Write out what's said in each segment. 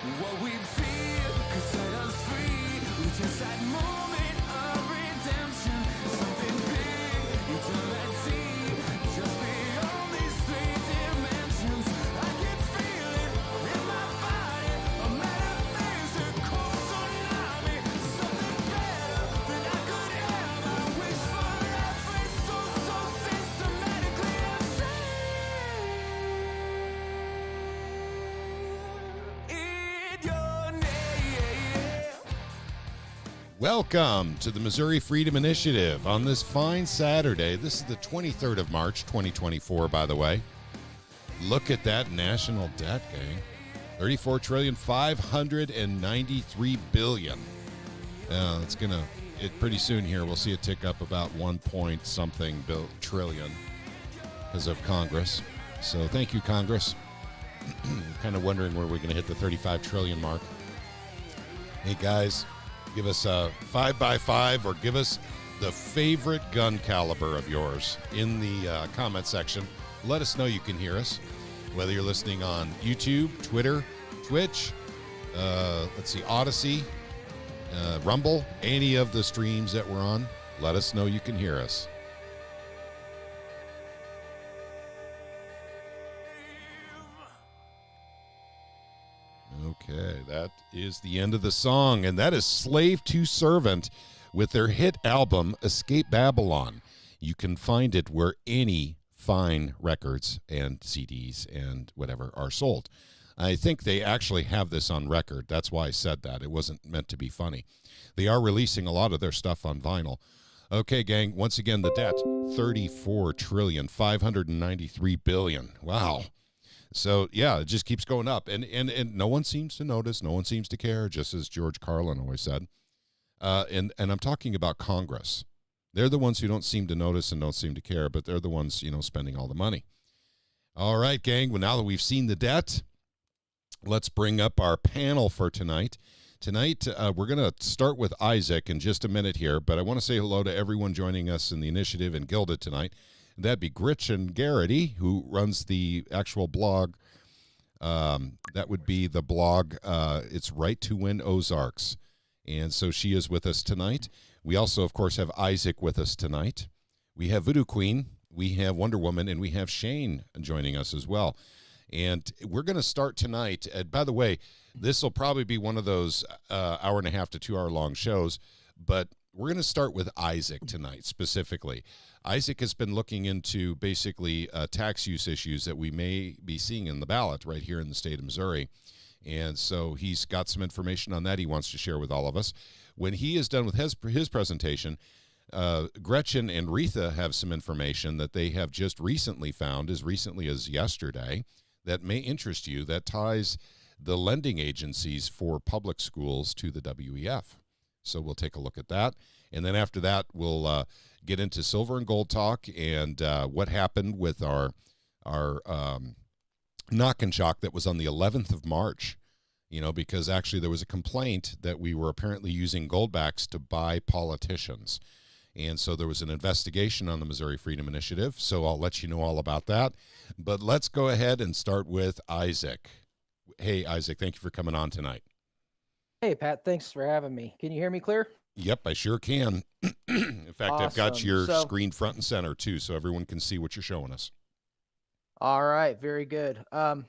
What we feel could set us free. We just that moment of redemption. Something big you don't let see. Just beyond these three dimensions. I can feel it in my body. A metaphysical tsunami. Something better than I could ever wish for. Every soul so systematically in your name. Welcome to the Missouri Freedom Initiative on this fine Saturday. This is the 23rd of March, 2024, by the way. Look at that national debt, gang. $34,593 billion. It's going to, pretty soon here, we'll see it tick up about 1 point something trillion because of Congress. So thank you, Congress. Kind of wondering where we're going to hit the 35 trillion mark. Hey, guys. Give us a 5x5 or give us the favorite gun caliber of yours in the comment section. Let us know you can hear us, whether you're listening on YouTube, Twitter, Twitch, Odysee, Rumble, any of the streams that we're on. Let us know you can hear us. Okay, that is the end of the song, and that is Slave to Servant with their hit album, Escape Babylon. You can find it where any fine records and CDs and whatever are sold. I think they actually have this on record. That's why I said that. It wasn't meant to be funny. They are releasing a lot of their stuff on vinyl. Okay, gang, once again, the debt, $34,593 billion. Wow. So, yeah, it just keeps going up. And no one seems to notice. No one seems to care, just as George Carlin always said. And I'm talking about Congress. They're the ones who don't seem to notice and don't seem to care, but they're the ones, spending all the money. All right, gang. Well, now that we've seen the debt, let's bring up our panel for tonight. Tonight, we're going to start with Isaac in just a minute here, but I want to say hello to everyone joining us in the initiative and Gilded tonight. That'd be Gretchen Garrity, who runs the actual blog. That would be the blog, it's Right to Win Ozarks. And so she is with us tonight. We also, of course, have Isaac with us tonight. We have Voodoo Queen, we have Wonder Woman, and we have Shane joining us as well. And we're going to start tonight. By the way, this will probably be one of those hour and a half to 2 hour long shows, but we're going to start with Isaac tonight specifically. Isaac has been looking into basically tax use issues that we may be seeing in the ballot right here in the state of Missouri. And so he's got some information on that he wants to share with all of us. When he is done with his presentation, Gretchen and Retha have some information that they have just recently found, as recently as yesterday, that may interest you, that ties the lending agencies for public schools to the WEF. So we'll take a look at that. And then after that, we'll get into silver and gold talk and what happened with our knock and shock that was on the 11th of March, because actually there was a complaint that we were apparently using goldbacks to buy politicians. And so there was an investigation on the Missouri Freedom Initiative. So I'll let you know all about that. But let's go ahead and start with Isaac. Hey, Isaac, thank you for coming on tonight. Hey, Pat, thanks for having me. Can you hear me clear? Yep, I sure can. In fact, Awesome. I've got your screen front and center, too, so everyone can see what you're showing us. All right, very good. Well,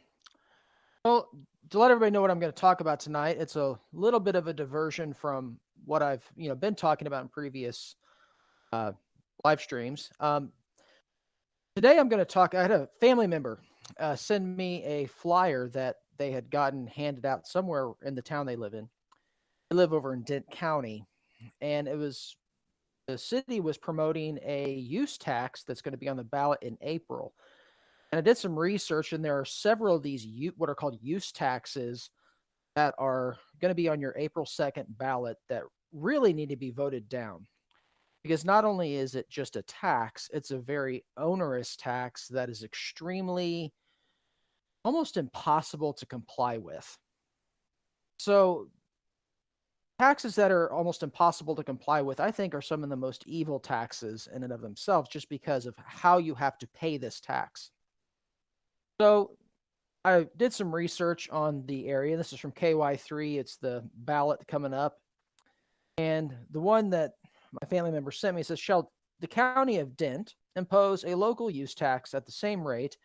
to let everybody know what I'm going to talk about tonight, it's a little bit of a diversion from what I've been talking about in previous live streams. Today I'm going to talk. I had a family member send me a flyer that they had gotten handed out somewhere in the town they live in. They live over in Dent County, and the city was promoting a use tax that's going to be on the ballot in April. And I did some research, and there are several of these what are called use taxes that are going to be on your April 2nd ballot that really need to be voted down. Because not only is it just a tax, it's a very onerous tax that is extremely, almost impossible to comply with. So taxes that are almost impossible to comply with, I think, are some of the most evil taxes in and of themselves, just because of how you have to pay this tax. So I did some research on the area. This is from KY3. It's the ballot coming up. And the one that my family member sent me says, shall the county of Dent impose a local use tax at the same rate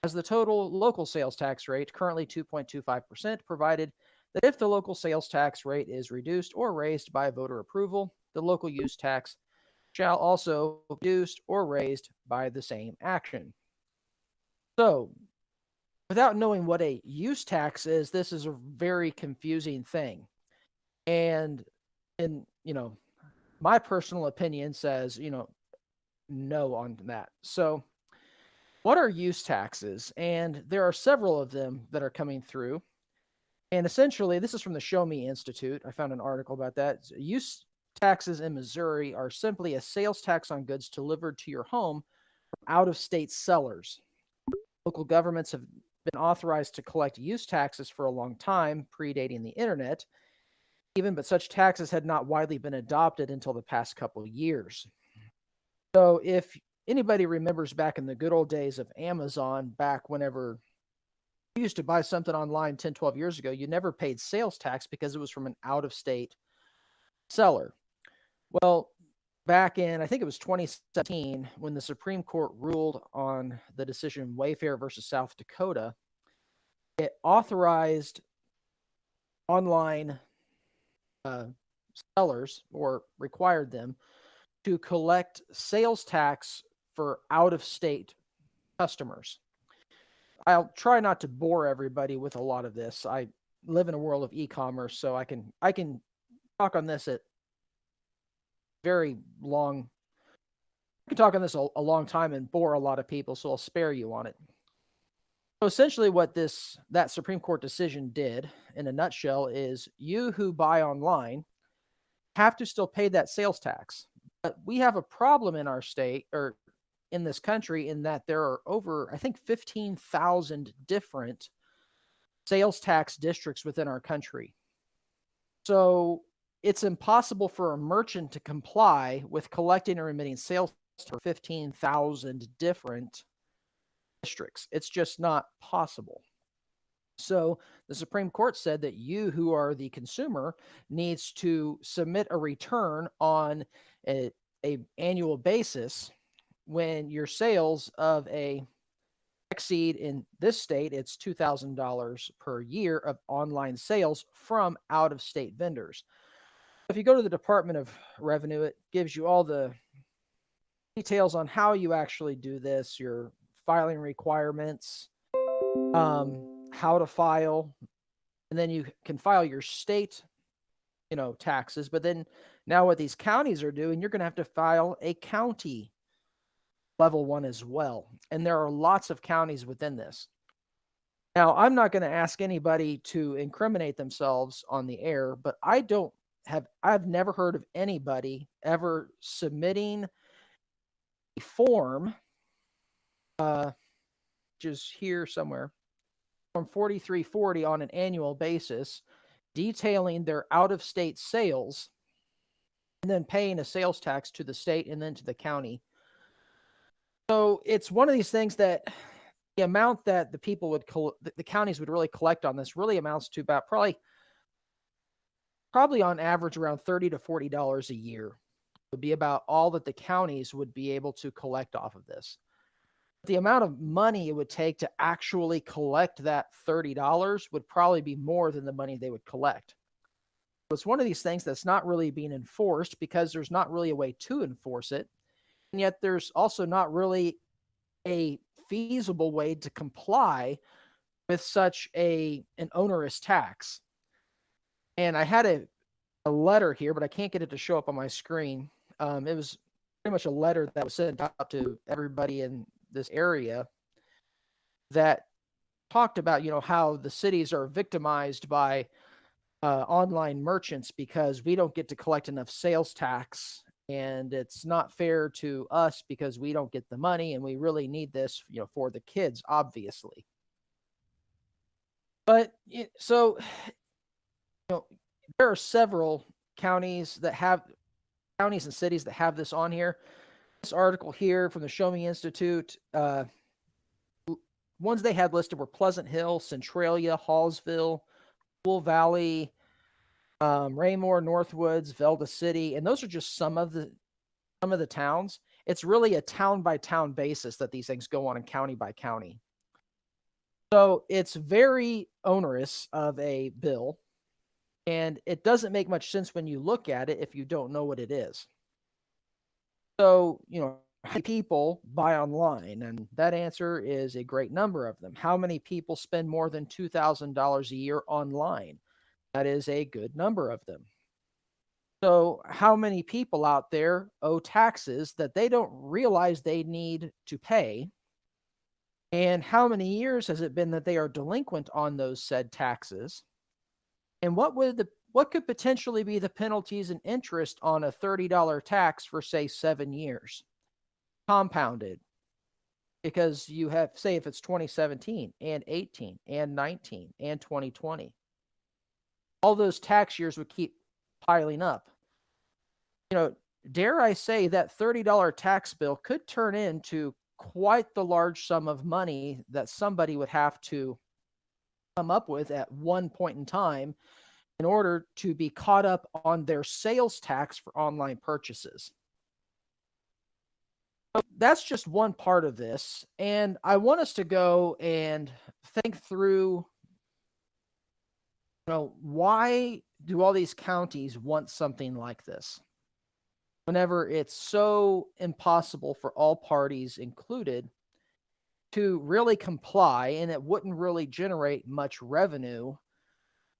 as the total local sales tax rate, currently 2.25%, provided that if the local sales tax rate is reduced or raised by voter approval, the local use tax shall also be reduced or raised by the same action. So, without knowing what a use tax is, this is a very confusing thing. And my personal opinion says, no on that. So, what are use taxes? And there are several of them that are coming through. And essentially, this is from the Show Me Institute. I found an article about that. Use taxes in Missouri are simply a sales tax on goods delivered to your home from out of state sellers. Local governments have been authorized to collect use taxes for a long time, predating the internet, but such taxes had not widely been adopted until the past couple of years. So if anybody remembers back in the good old days of Amazon, back whenever you used to buy something online 10, 12 years ago, you never paid sales tax because it was from an out-of-state seller. Well, back in, I think it was 2017, when the Supreme Court ruled on the decision Wayfair versus South Dakota, it authorized online sellers, or required them, to collect sales tax for out-of-state customers. I'll try not to bore everybody with a lot of this. I live in a world of e-commerce, so I can talk on this at very long. I can talk on this a long time and bore a lot of people, so I'll spare you on it. So essentially what that Supreme Court decision did in a nutshell is you who buy online have to still pay that sales tax. But we have a problem in our state, or in this country, in that there are over, I think, 15,000 different sales tax districts within our country. So it's impossible for a merchant to comply with collecting and remitting sales tax for 15,000 different districts. It's just not possible. So the Supreme Court said that you, who are the consumer, needs to submit a return on a annual basis when your sales of a exceed, in this state, it's $2,000 per year of online sales from out-of-state vendors. If you go to the Department of Revenue, it gives you all the details on how you actually do this, your filing requirements, how to file, and then you can file your state, taxes. But then now what these counties are doing, you're going to have to file a county level one as well. And there are lots of counties within this. Now, I'm not going to ask anybody to incriminate themselves on the air, but I've never heard of anybody ever submitting a form, which is here somewhere, Form 4340 on an annual basis, detailing their out-of-state sales, and then paying a sales tax to the state and then to the county. So it's one of these things that the amount that the counties would really collect on this really amounts to about probably on average around $30 to $40 a year would be about all that the counties would be able to collect off of this. The amount of money it would take to actually collect that $30 would probably be more than the money they would collect. So it's one of these things that's not really being enforced because there's not really a way to enforce it. And yet there's also not really a feasible way to comply with such an onerous tax. And I had a letter here, but I can't get it to show up on my screen. It was pretty much a letter that was sent out to everybody in this area that talked about, how the cities are victimized by online merchants because we don't get to collect enough sales tax, and it's not fair to us because we don't get the money, and we really need this, for the kids, obviously. But so, there are several counties and cities that have this on here. This article here from the Show Me Institute ones they had listed were Pleasant Hill, Centralia, Hallsville, Pool Valley, Raymore, Northwoods, Velda City, and those are just some of the towns. It's really a town by town basis that these things go on, and county by county. So it's very onerous of a bill, and it doesn't make much sense when you look at it if you don't know what it is. So, how many people buy online? And that answer is a great number of them. How many people spend more than $2,000 a year online? That is a good number of them. So, how many people out there owe taxes that they don't realize they need to pay? And how many years has it been that they are delinquent on those said taxes? And what could potentially be the penalties and interest on a $30 tax for, say, 7 years? Compounded, because you have, say, if it's 2017 and 18 and 19 and 2020, all those tax years would keep piling up. Dare I say that $30 tax bill could turn into quite the large sum of money that somebody would have to come up with at one point in time in order to be caught up on their sales tax for online purchases. So that's just one part of this. And I want us to go and think through, why do all these counties want something like this? Whenever it's so impossible for all parties included to really comply, and it wouldn't really generate much revenue,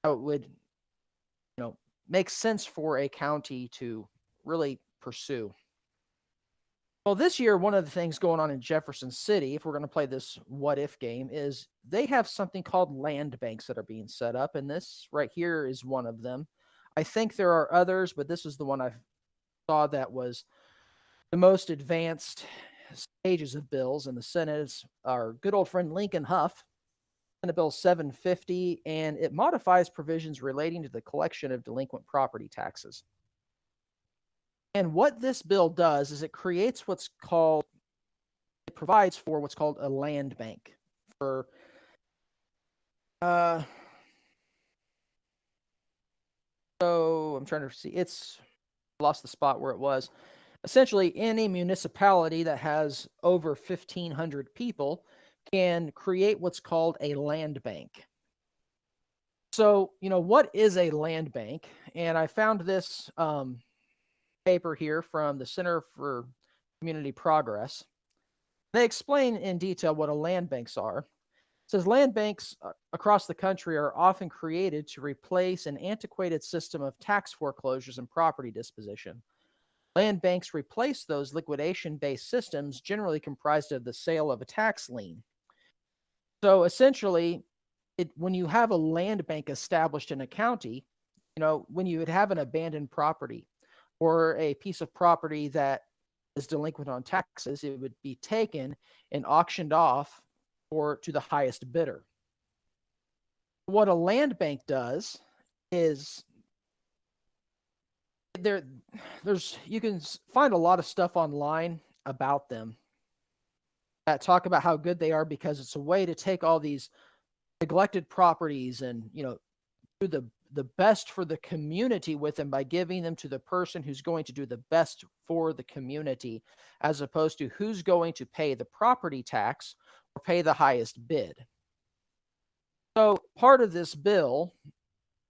it would, make sense for a county to really pursue. Well, this year, one of the things going on in Jefferson City, if we're going to play this what if game, is they have something called land banks that are being set up. And this right here is one of them. I think there are others, but this is the one I saw that was the most advanced stages of bills in the Senate. Is our good old friend Lincoln Huff, Senate Bill 750, and it modifies provisions relating to the collection of delinquent property taxes. And what this bill does is it provides for what's called a land bank for so I'm trying to see, lost the spot where it was. Essentially, any municipality that has over 1,500 people can create what's called a land bank. So, what is a land bank? And I found this paper here from the Center for Community Progress. They explain in detail what a land banks are. It says land banks across the country are often created to replace an antiquated system of tax foreclosures and property disposition. Land banks replace those liquidation-based systems generally comprised of the sale of a tax lien. So essentially, when you have a land bank established in a county, when you would have an abandoned property or a piece of property that is delinquent on taxes, it would be taken and auctioned off to the highest bidder. What a land bank does is you can find a lot of stuff online about them that talk about how good they are, because it's a way to take all these neglected properties and do the best for the community with them by giving them to the person who's going to do the best for the community, as opposed to who's going to pay the property tax or pay the highest bid. So part of this bill,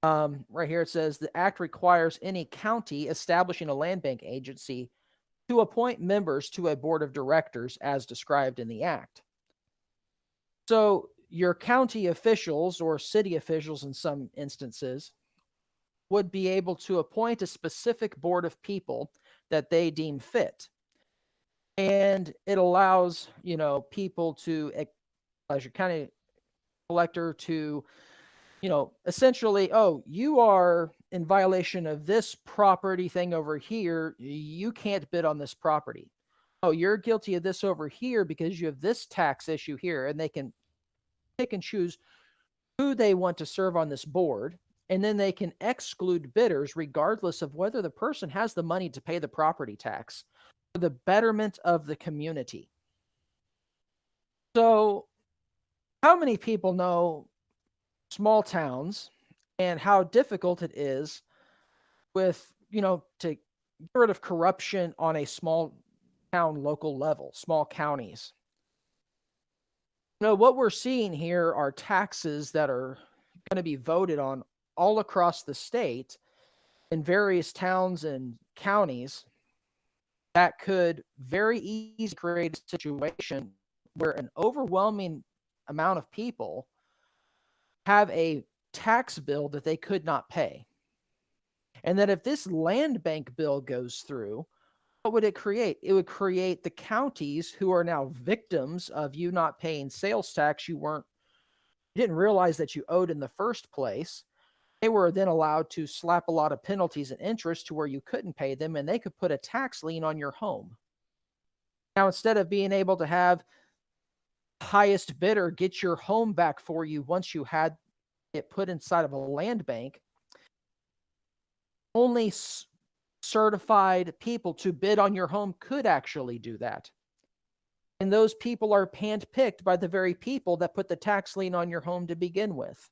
right here, it says the act requires any county establishing a land bank agency to appoint members to a board of directors as described in the act. So your county officials or city officials in some instances would be able to appoint a specific board of people that they deem fit. And it allows, people to, as your county collector, to, essentially, oh, you are in violation of this property thing over here. You can't bid on this property. Oh, you're guilty of this over here because you have this tax issue here. And they can pick and choose who they want to serve on this board. And then they can exclude bidders regardless of whether the person has the money to pay the property tax for the betterment of the community. So How many people know small towns and how difficult it is with, to get rid of corruption on a small town local level, small counties? What we're seeing here are taxes that are going to be voted on all across the state in various towns and counties that could very easily create a situation where an overwhelming amount of people have a tax bill that they could not pay. And that if this land bank bill goes through, what would it create? It would create the counties who are now victims of you not paying sales tax you didn't realize that you owed in the first place. They were then allowed to slap a lot of penalties and interest to where you couldn't pay them, and they could put a tax lien on your home. Now, instead of being able to have highest bidder get your home back for you once you had it put inside of a land bank, only certified people to bid on your home could actually do that. And those people are handpicked by the very people that put the tax lien on your home to begin with.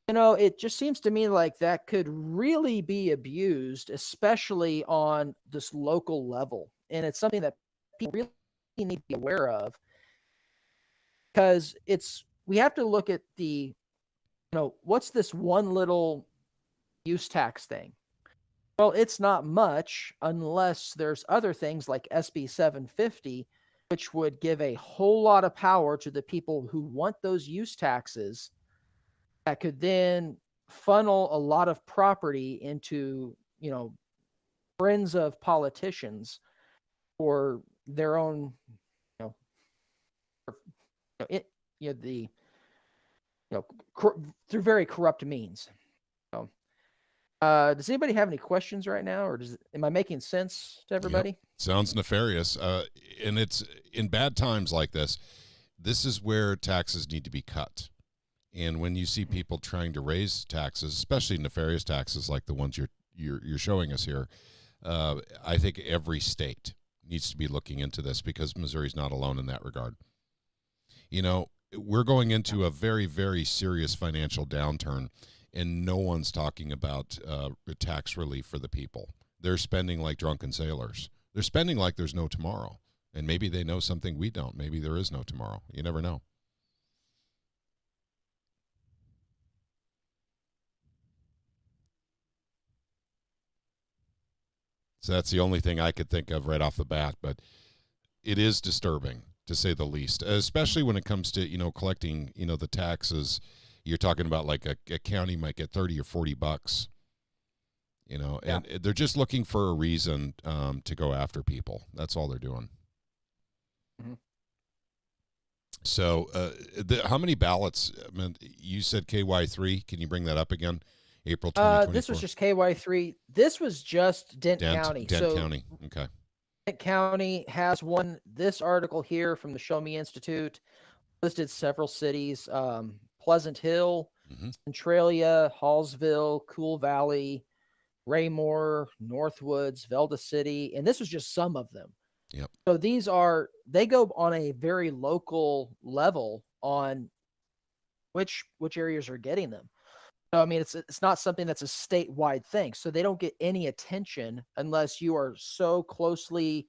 It just seems to me like that could really be abused, especially on this local level. And it's something that people really need to be aware of, because we have to look at what's this one little use tax thing? Well, it's not much unless there's other things like SB 750, which would give a whole lot of power to the people who want those use taxes, that could then funnel a lot of property into, friends of politicians for their own, through very corrupt means. So, does anybody have any questions right now, or am I making sense to everybody? Yep. Sounds nefarious. And it's in bad times like this. This is where taxes need to be cut. And when you see people trying to raise taxes, especially nefarious taxes like the ones you're showing us here, I think every state needs to be looking into this, because Missouri's not alone in that regard. We're going into a very, very serious financial downturn, and no one's talking about tax relief for the people. They're spending like drunken sailors. They're spending like there's no tomorrow. And maybe they know something we don't. Maybe there is no tomorrow. You never know. So that's the only thing I could think of right off the bat, but it is disturbing, to say the least, especially when it comes to, collecting, the taxes. You're talking about like a county might get 30 or 40 bucks, and they're just looking for a reason to go after people. That's all they're doing. Mm-hmm. So how many ballots? I mean, you said KY3. Can you bring that up again? April 2024. This was just KY3. This was just Dent County. Dent County. Okay. Dent County has one. This article here from the Show Me Institute listed several cities: Pleasant Hill, Centralia, Hallsville, Cool Valley, Raymore, Northwoods, Velda City, and this was just some of them. Yep. So they go on a very local level on which areas are getting them. I mean, it's not something that's a statewide thing, so they don't get any attention unless you are so closely,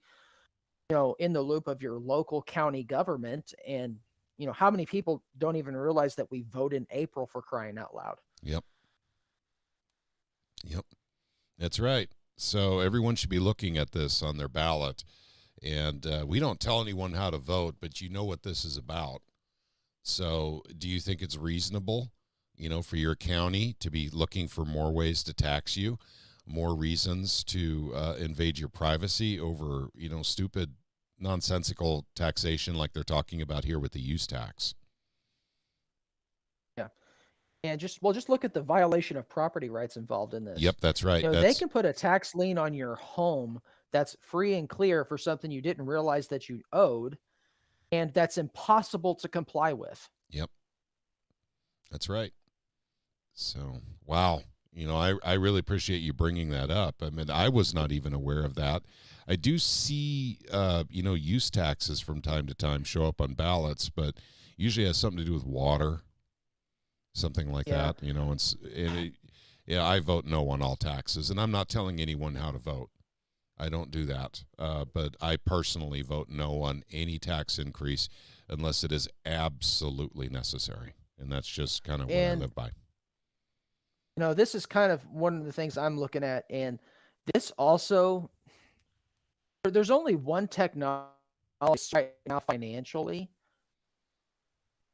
in the loop of your local county government. And how many people don't even realize that we vote in April, for crying out loud? Yep. That's right. So everyone should be looking at this on their ballot, and we don't tell anyone how to vote, but you know what this is about. So do you think it's reasonable, for your county to be looking for more ways to tax you, more reasons to invade your privacy over, stupid, nonsensical taxation like they're talking about here with the use tax? Yeah. And just look at the violation of property rights involved in this. Yep, that's right. They can put a tax lien on your home that's free and clear for something you didn't realize that you owed, and that's impossible to comply with. Yep. That's right. So, wow. I really appreciate you bringing that up. I mean, I was not even aware of that. I do see, use taxes from time to time show up on ballots, but, usually has something to do with water, something like Yeah. that, yeah, I vote no on all taxes, and I'm not telling anyone how to vote. I don't do that. But I personally vote no on any tax increase unless it is absolutely necessary. And that's just kind of what I And live by. this is kind of one of the things I'm looking at, and this also, there's only one technology right now financially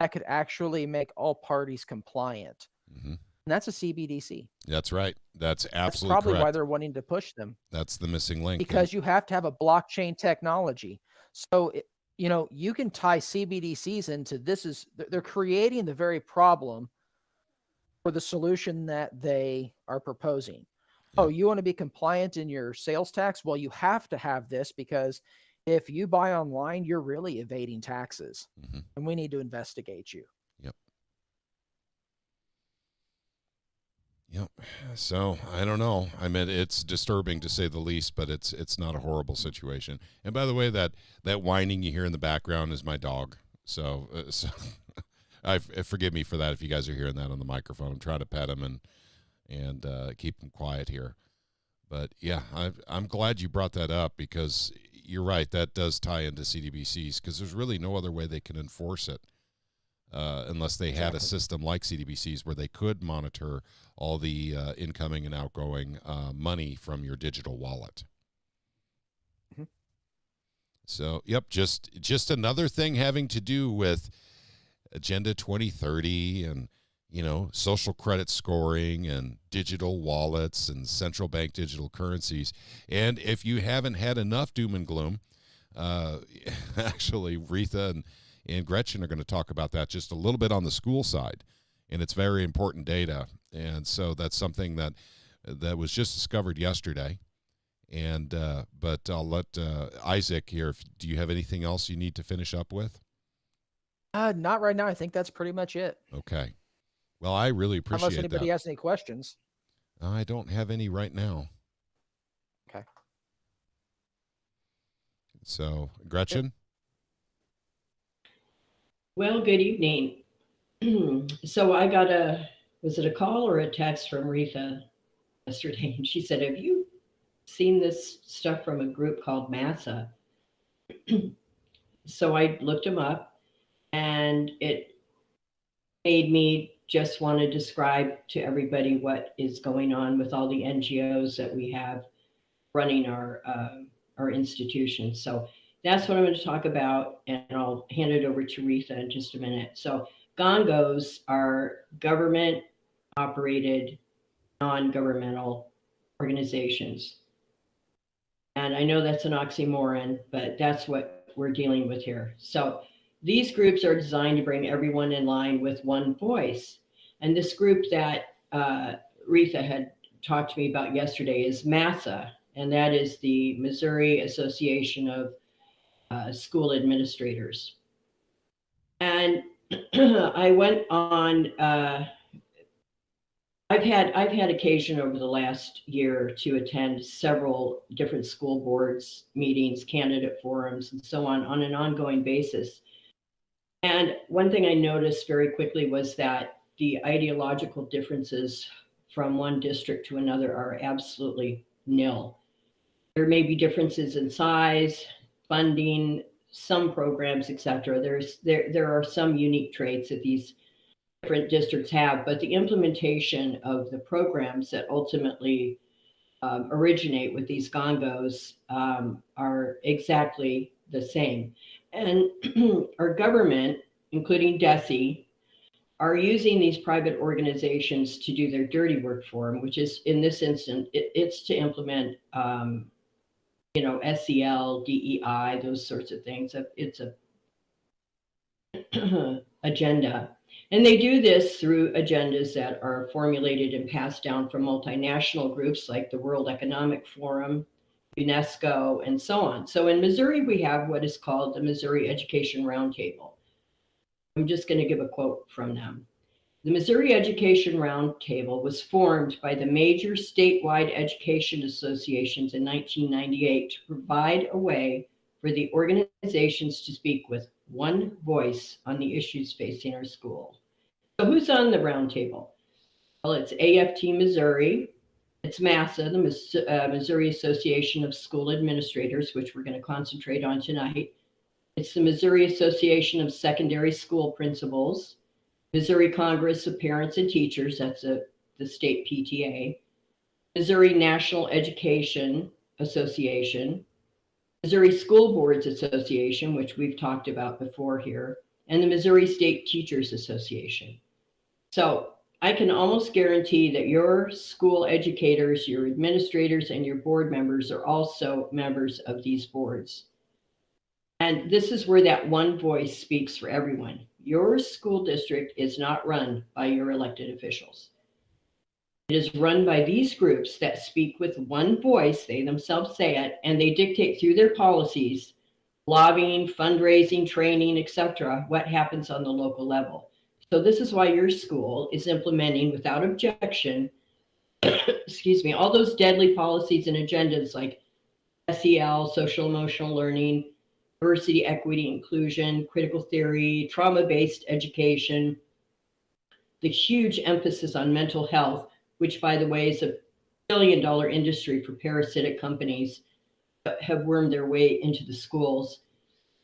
that could actually make all parties compliant, Hmm. and that's a CBDC. That's right. That's That's absolutely probably why correct. they're wanting to push them, That's the missing link. because you have to have a blockchain technology. So, you can tie CBDCs into this. They're creating the very problem for the solution that they are proposing. Oh, Yep. you want to be compliant in your sales tax? Well, you have to have this, because if you buy online, you're really evading taxes, Hmm. and we need to investigate you. Yep. Yep. So I don't know. I mean, it's disturbing to say the least, but it's not a horrible situation. And by the way, that whining you hear in the background is my dog. So forgive me for that if you guys are hearing that on the microphone. I'm trying to pet him and keep him quiet here. But yeah, I'm glad you brought that up, because you're right. That does tie into CDBCs, because there's really no other way they can enforce it. Unless they had a system like CDBCs where they could monitor all the incoming and outgoing money from your digital wallet. Mhm. So, yep, just another thing having to do with Agenda 2030 and, social credit scoring and digital wallets and central bank digital currencies. And if you haven't had enough doom and gloom, actually, Retha and Gretchen are going to talk about that just a little bit on the school side, and it's very important data. And so that's something that was just discovered yesterday. And but I'll let Isaac here. Do you have anything else you need to finish up with? Not right now. I think that's pretty much it. Okay. Well, I really Unless appreciate anybody that. has any questions. I don't have any right now. Okay. So, Gretchen? Well, good evening. So I got was it a call or a text from Retha yesterday? And she said, "Have you seen this stuff from a group called MASA?" So I looked them up, and it made me just want to describe to everybody what is going on with all the NGOs that we have running our institutions. So that's what I'm going to talk about, and I'll hand it over to Retha in just a minute. So GONGOs are government operated, non-governmental organizations. And I know that's an oxymoron, but that's what we're dealing with here. So these groups are designed to bring everyone in line with one voice. And this group that Retha had talked to me about yesterday is MASA, and that is the Missouri Association of School Administrators. And I went on. I've had occasion over the last year to attend several different school boards meetings, candidate forums, and so on an ongoing basis. And one thing I noticed very quickly was that the ideological differences from one district to another are absolutely nil. There may be differences in size, funding, some programs, etc. There are some unique traits that these different districts have, but the implementation of the programs that ultimately originate with these GONGOs are exactly the same. And our government, including Odysee, are using these private organizations to do their dirty work for them, which is, in this instance, it's to implement, SEL, DEI, those sorts of things. It's a agenda. And they do this through agendas that are formulated and passed down from multinational groups like the World Economic Forum, UNESCO, and so on. So in Missouri, we have what is called the Missouri Education Roundtable. I'm just going to give a quote from them. The Missouri Education Roundtable was formed by the major statewide education associations in 1998 to provide a way for the organizations to speak with one voice on the issues facing our school. So who's on the roundtable? Well, it's AFT Missouri, it's MASSA, the Missouri Association of School Administrators, which we're going to concentrate on tonight. It's the Missouri Association of Secondary School Principals, Missouri Congress of Parents and Teachers, that's the state PTA, Missouri National Education Association, Missouri School Boards Association, which we've talked about before here, and the Missouri State Teachers Association. So I can almost guarantee that your school educators, your administrators, and your board members are also members of these boards. And this is where that one voice speaks for everyone. Your school district is not run by your elected officials. It is run by these groups that speak with one voice, they themselves say it, and they dictate through their policies, lobbying, fundraising, training, etc., what happens on the local level. So this is why your school is implementing without objection, excuse me, all those deadly policies and agendas like SEL, social emotional learning, diversity, equity, inclusion, critical theory, trauma-based education, the huge emphasis on mental health, which by the way is a billion-dollar industry for parasitic companies that have wormed their way into the schools.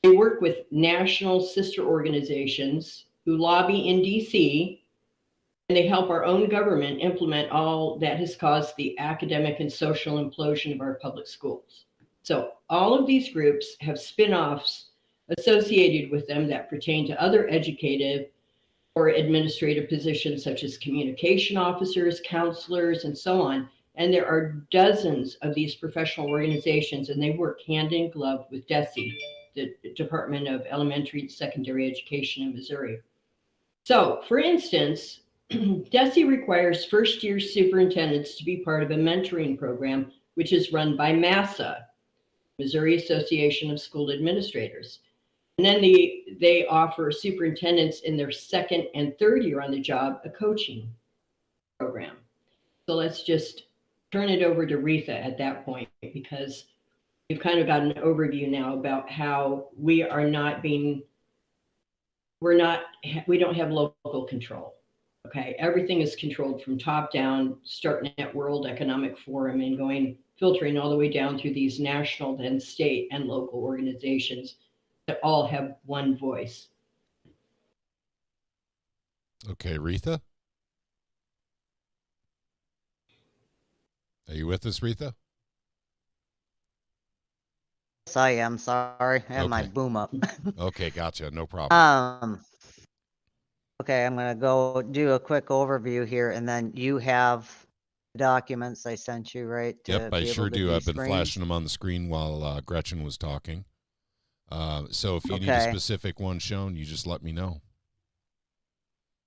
They work with national sister organizations who lobby in DC, and they help our own government implement all that has caused the academic and social implosion of our public schools. So all of these groups have spin-offs associated with them that pertain to other educative or administrative positions such as communication officers, counselors, and so on. And there are dozens of these professional organizations, and they work hand in glove with Odysee, the Department of Elementary and Secondary Education in Missouri. So, for instance, Odysee requires first-year superintendents to be part of a mentoring program, which is run by MASSA, Missouri Association of School Administrators. And then they offer superintendents in their second and third year on the job a coaching program. So let's just turn it over to Retha at that point, because we've kind of got an overview now about how we don't have local control. Okay, everything is controlled from top down, starting at World Economic Forum and filtering all the way down through these national, then state and local organizations that all have one voice. Okay, Retha? Are you with us, Retha? Yes, I am. Sorry, I had my Okay. boom up. Okay, gotcha. No problem. Okay, I'm gonna go do a quick overview here, and then you have the documents I sent you, right? Yep, to I be sure able to do. I've been screens? flashing them on the screen while Gretchen was talking. So if you need a Okay. specific one shown, you just let me know.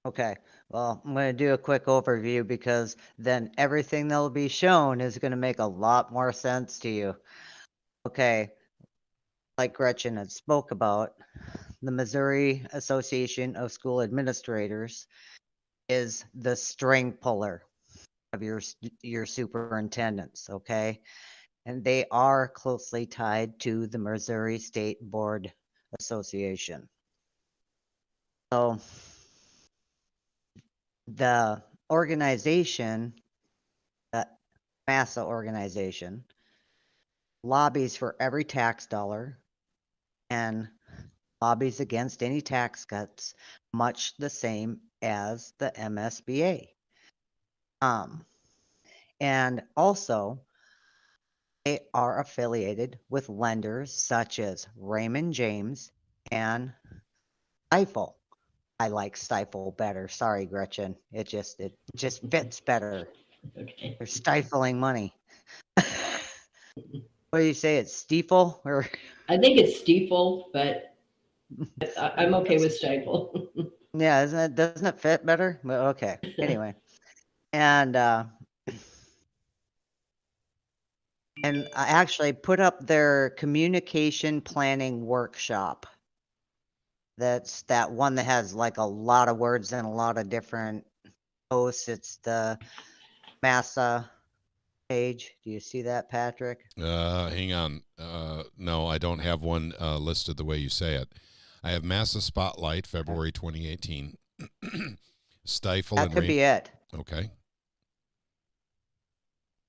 Okay, well, I'm gonna do a quick overview because then everything that'll be shown is gonna make a lot more sense to you. Okay, like Gretchen had spoke about, the Missouri Association of School Administrators is the string puller of your superintendents, okay? And they are closely tied to the Missouri State Board Association. So the organization, that MASSA organization, lobbies for every tax dollar and lobbies against any tax cuts, much the same as the MSBA. And also, they are affiliated with lenders such as Raymond James and Stifel. I like Stifle better. Sorry, Gretchen. It just fits better. Okay. They're stifling money. What do you say? It's Stifle or? I think it's Stiefel, but I'm okay with Stifle. Yeah, doesn't it fit better? Well, okay. Anyway, and I actually put up their communication planning workshop. That's that one that has like a lot of words and a lot of different posts. It's the MASSA page. Do you see that, Patrick? Hang on. No, I don't have one listed the way you say it. I have Massa Spotlight, February 2018. Stifle That and could be it. Okay.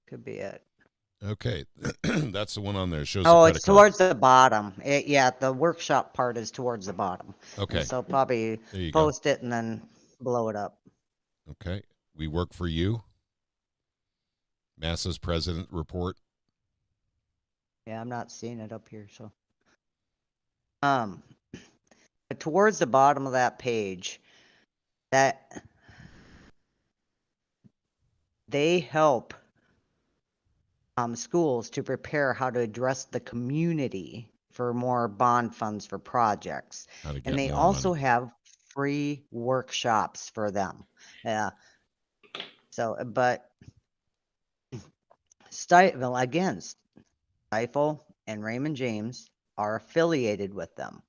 Could be it. Okay. That's the one on there. Shows Oh, the it's credit card. towards the bottom. Yeah, the workshop part is towards the bottom. Okay. And so probably There you go. post it and then blow it up. Okay. We work for you. Massa's president report. Yeah, I'm not seeing it up here, so. But towards the bottom of that page, that they help schools to prepare how to address the community for more bond funds for projects. How to get And they more also money. have free workshops for them. Yeah. So, but well, again, Stifle and Raymond James are affiliated with them.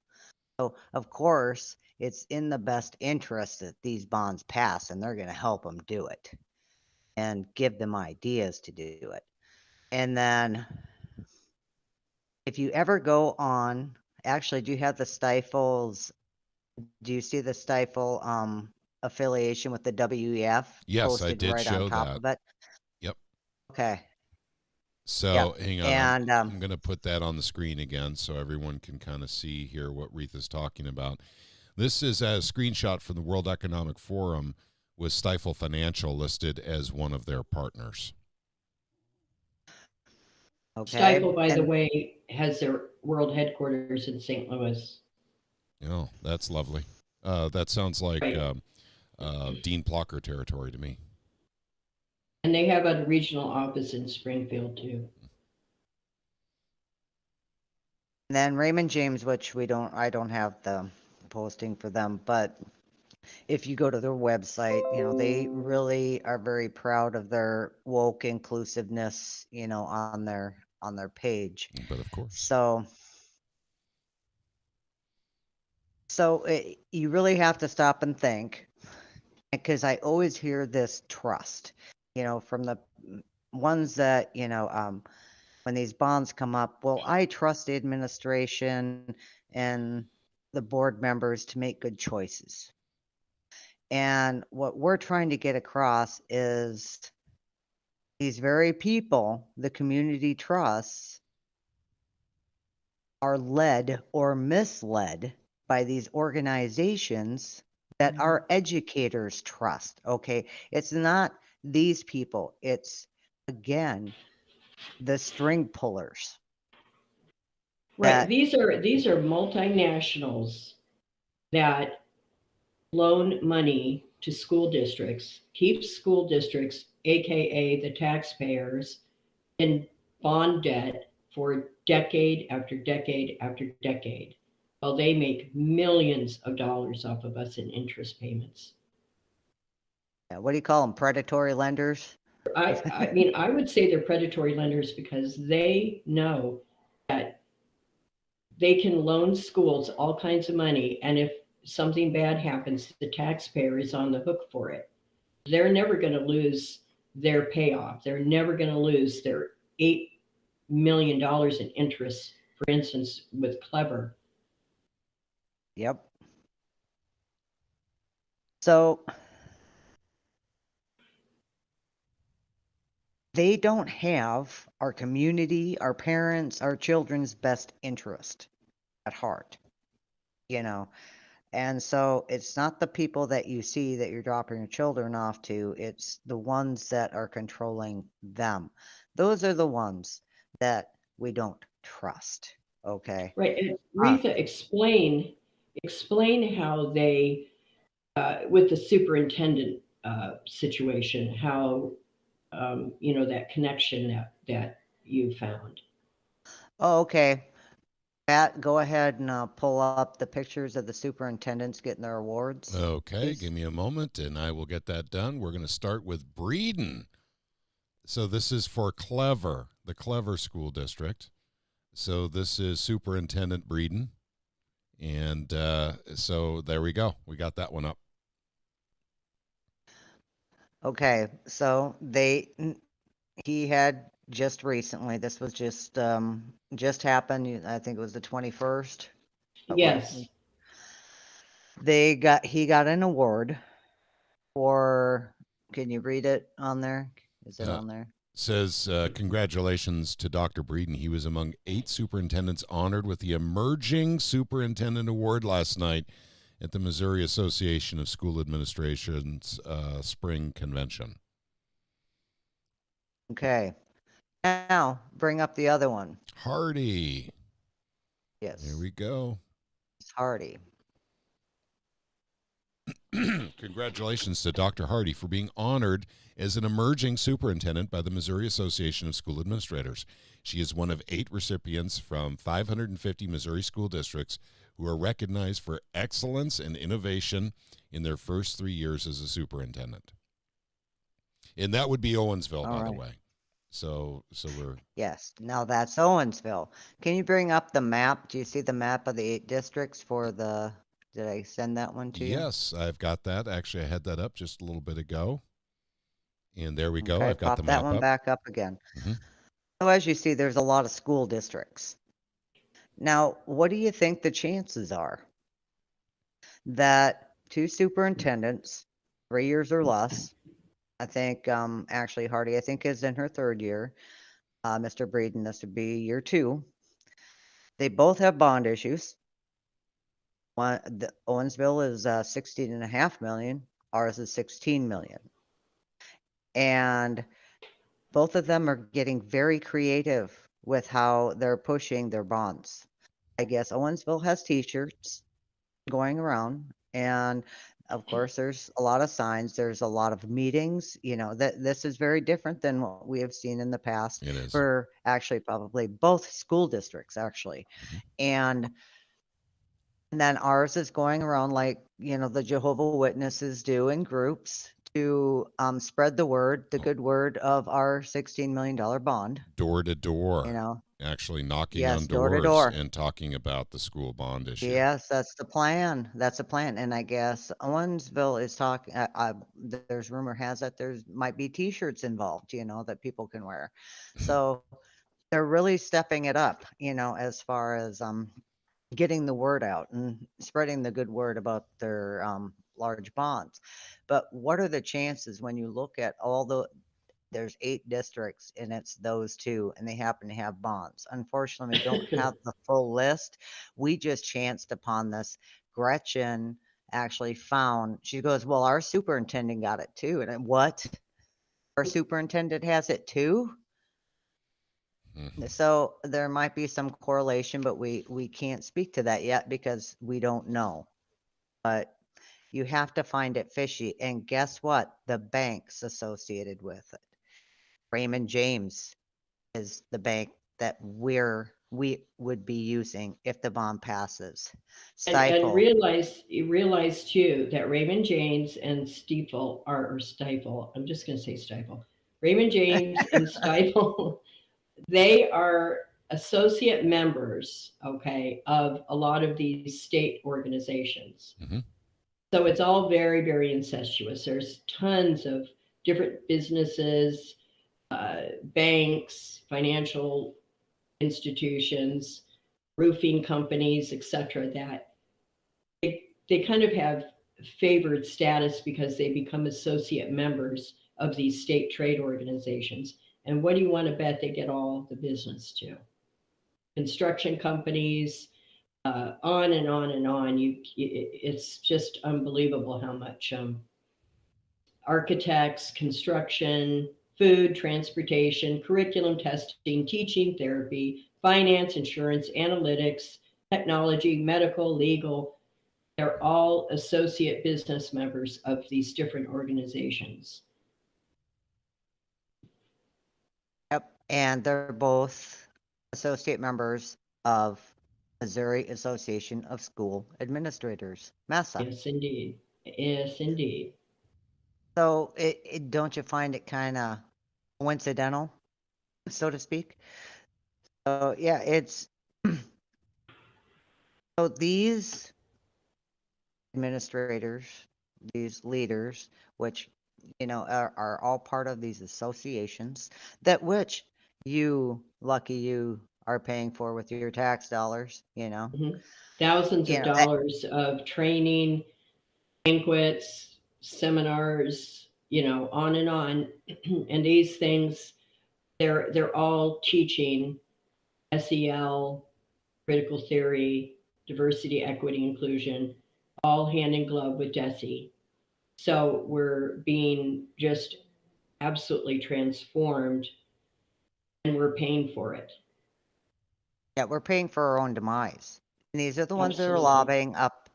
So, of course, it's in the best interest that these bonds pass, and they're going to help them do it and give them ideas to do it. And then if you ever go on, actually, do you have the Stifles? Do you see the Stifle affiliation with the WEF? Yes, I posted did right show on top that. of it? Yep. Okay. So hang on. And I'm going to put that on the screen again so everyone can kind of see here what Retha's talking about. This is a screenshot from the World Economic Forum with Stifle Financial listed as one of their partners. okay. Stifle, by the and way, has their world headquarters in St. Louis. Oh, that's lovely. That sounds like Right. Dean Plocker territory to me. And they have a regional office in Springfield too. then Raymond James, which I don't have the posting for them, but if you go to their website, they really are very proud of their woke inclusiveness, on their page. But of course. So you really have to stop and think, because I always hear this trust, from the ones that, when these bonds come up, well, I trust the administration and the board members to make good choices. And what we're trying to get across is these very people, the community trusts, are led or misled by these organizations that our educators trust. Okay. It's not these people. It's, again, the string pullers. Right. These are multinationals that loan money to school districts, keep school districts, aka the taxpayers, in bond debt for decade after decade after decade, while they make millions of dollars off of us in interest payments. Yeah, what do you call them? Predatory lenders? I mean, I would say they're predatory lenders because they know that they can loan schools all kinds of money, and if something bad happens, the taxpayer is on the hook for it. They're never going to lose their payoff. They're never going to lose their $8 million in interest, for instance, with Clever. Yep. So they don't have our community, our parents, our children's best interest at heart, And so it's not the people that you see that you're dropping your children off to, it's the ones that are controlling them. Those are the ones that we don't trust. Okay. Right. And Retha, explain how they, with the superintendent situation, how that connection that you found. Oh, okay. Pat, go ahead and pull up the pictures of the superintendents getting their awards. Okay, please. give me a moment and I will get that done. We're going to start with Breeden. So this is for Clever, the Clever School District. So this is Superintendent Breeden. And so there we go. We got that one up. Okay, so he had just recently, this was just happened, I think it was the 21st. Yes. He got an award for, can you read it on there? Is it Uh, on there? Says, congratulations to Dr. Breeden. He was among 8 superintendents honored with the Emerging Superintendent Award last night at the Missouri Association of School Administration's spring convention. Okay. Now, bring up the other one. Hardy. Yes. There we go. It's Hardy. Congratulations to Dr. Hardy for being honored as an emerging superintendent by the Missouri Association of School Administrators. She is one of 8 recipients from 550 Missouri school districts who are recognized for excellence and innovation in their first 3 years as a superintendent. And that would be Owensville, by the way. So we're... Yes. Now that's Owensville. Can you bring up the map? Do you see the map of the 8 districts for the... Did I send that one to you? Yes, I've got that. Actually, I had that up just a little bit ago. And there we go. Okay, I've got pop the that map one up. back up again. Mhm. So as you see, there's a lot of school districts. Now, what do you think the chances are that 2 superintendents, 3 years or less, I think actually Hardy, I think is in her 3rd year. Mr. Breeden, this would be year 2. They both have bond issues. The Owensville is 16.5 million. Ours is 16 million. And both of them are getting very creative with how they're pushing their bonds. I guess Owensville has t-shirts going around, and of course there's a lot of signs, there's a lot of meetings, that this is very different than what we have seen in the past. It is. For actually probably both school districts actually. Mhm. And then ours is going around like, the Jehovah Witnesses do in groups to spread the word, the good word of our $16 million bond. Door to door. Actually knocking on Yes, door to doors door. and talking about the school bond issue. Yes, that's the plan. That's the plan. And I guess Owensville is talking, there's rumor has it there's might be t-shirts involved, that people can wear. So they're really stepping it up, as far as getting the word out and spreading the good word about their large bonds. But what are the chances when you look at there's 8 districts and it's those 2 and they happen to have bonds? Unfortunately, we don't have the full list. We just chanced upon this. Gretchen actually found, she goes, well, our superintendent got it too. And what? Our superintendent has it too? So there might be some correlation, but we can't speak to that yet because we don't know. But you have to find it fishy. And guess what? The banks associated with it. Raymond James is the bank that we would be using if the bond passes. And realize too that Raymond James and Stifel or Stifel. I'm just going to say Stifel. Raymond James and Stifel, they are associate members, okay, of a lot of these state organizations. Mhm. So it's all very, very incestuous. There's tons of different businesses, banks, financial institutions, roofing companies, etc., that they kind of have favored status because they become associate members of these state trade organizations. And what do you want to bet they get all the business to? Construction companies, on and on and on. It's just unbelievable how much architects, construction, food, transportation, curriculum testing, teaching, therapy, finance, insurance, analytics, technology, medical, legal. They're all associate business members of these different organizations. Yep. And they're both associate members of Missouri Association of School Administrators, MESA. Yes, indeed. Yes, indeed. So don't you find it kind of coincidental, so to speak? So yeah, it's so these administrators, these leaders, which are all part of these associations, that which you, lucky you, are paying for with your tax dollars, Thousands You of know, dollars of training, banquets, seminars, on and on. And these things, they're all teaching SEL, critical theory, diversity, equity, inclusion, all hand in glove with DESE. So we're being just absolutely transformed, and we're paying for it. yeah, we're paying for our own demise. And these are the ones that are Absolutely. lobbying up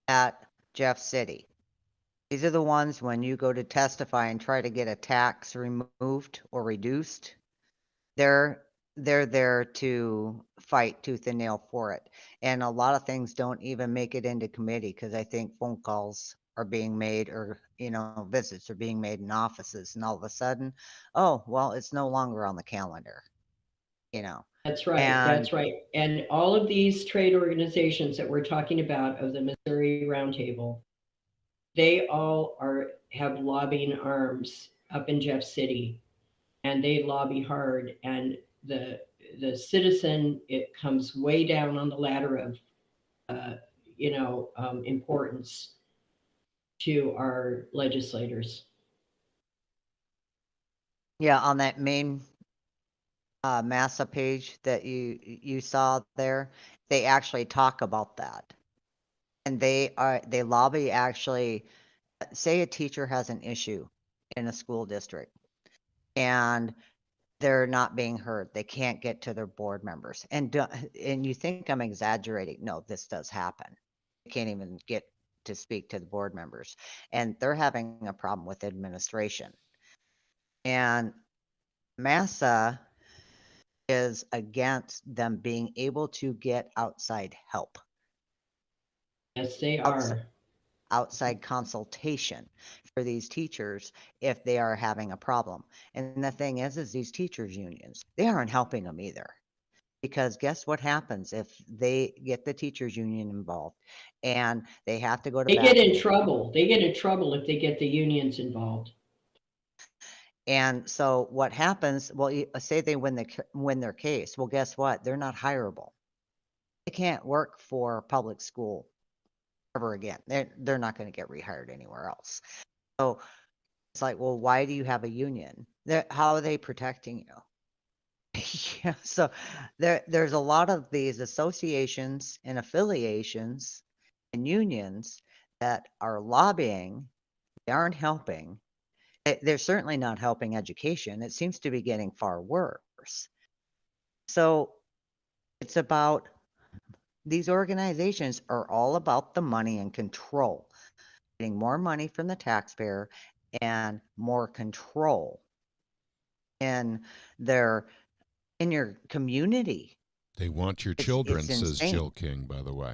at Jeff City. These are the ones when you go to testify and try to get a tax removed or reduced, they're there to fight tooth and nail for it. And a lot of things don't even make it into committee because I think phone calls are being made or, visits are being made in offices. And all of a sudden, oh, well, it's no longer on the calendar, That's right. And That's right. And all of these trade organizations that we're talking about of the Missouri Roundtable, they all have lobbying arms up in Jeff City, and they lobby hard. And the citizen, it comes way down on the ladder of importance to our legislators. yeah, on that main Massa page that you saw there, they actually talk about that. And they lobby actually, say a teacher has an issue in a school district and they're not being heard. They can't get to their board members. And you think I'm exaggerating. No, this does happen. They can't even get to speak to the board members. And they're having a problem with administration. And Massa is against them being able to get outside help, Yes, they outside, are. outside consultation for these teachers if they are having a problem. And the thing is these teachers unions, they aren't helping them either. Because guess what happens if they get the teachers union involved and they have to go to They get in bat? trouble. They get in trouble if they get the unions involved. And so what happens? Well, say they win their case. Well, guess what? They're not hireable. They can't work for public school ever again. They're not going to get rehired anywhere else. So it's like, well, why do you have a union? How are they protecting you? Yeah, so there's a lot of these associations and affiliations and unions that are lobbying. They aren't helping. They're certainly not helping education. It seems to be getting far worse. So it's about, these organizations are all about the money and control, getting more money from the taxpayer and more control in your community. They want your It's children, says insane. Jill King, by the way.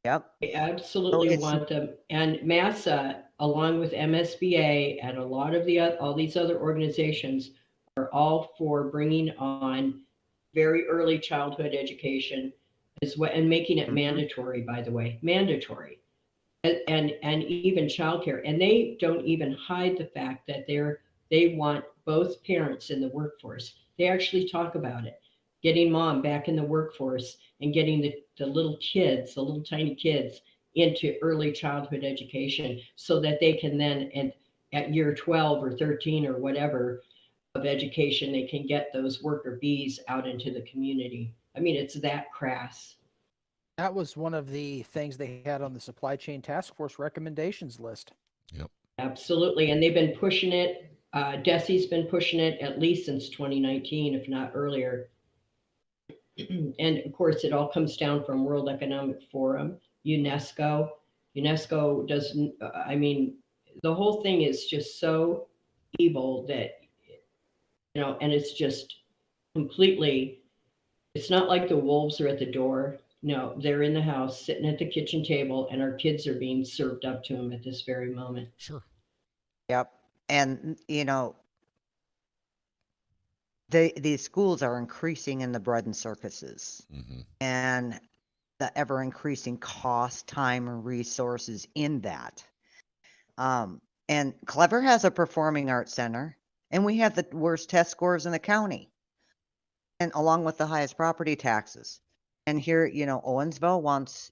Yep. They absolutely want them. And Massa, along with MSBA and a lot of all these other organizations, are all for bringing on very early childhood education as well, and making it mandatory. By the way, mandatory, and even childcare. And they don't even hide the fact that they want both parents in the workforce. They actually talk about it, getting mom back in the workforce and getting the little kids, the little tiny kids, into early childhood education so that they can then, at year 12 or 13 or whatever of education, they can get those worker bees out into the community. I mean, it's that crass. That was one of the things they had on the supply chain task force recommendations list. Yep. Absolutely. And they've been pushing it. DESE's been pushing it at least since 2019, if not earlier. And of course, it all comes down from World Economic Forum, UNESCO. UNESCO doesn't, I mean, the whole thing is just so evil that, and it's just completely, it's not like the wolves are at the door. No, they're in the house sitting at the kitchen table, and our kids are being served up to them at this very moment. Sure. Yep. And, these schools are increasing in the bread and circuses, and the ever increasing cost, time, and resources in that. And Clever has a performing arts center, and we have the worst test scores in the county. and along with the highest property taxes. And here, you know, Owensville wants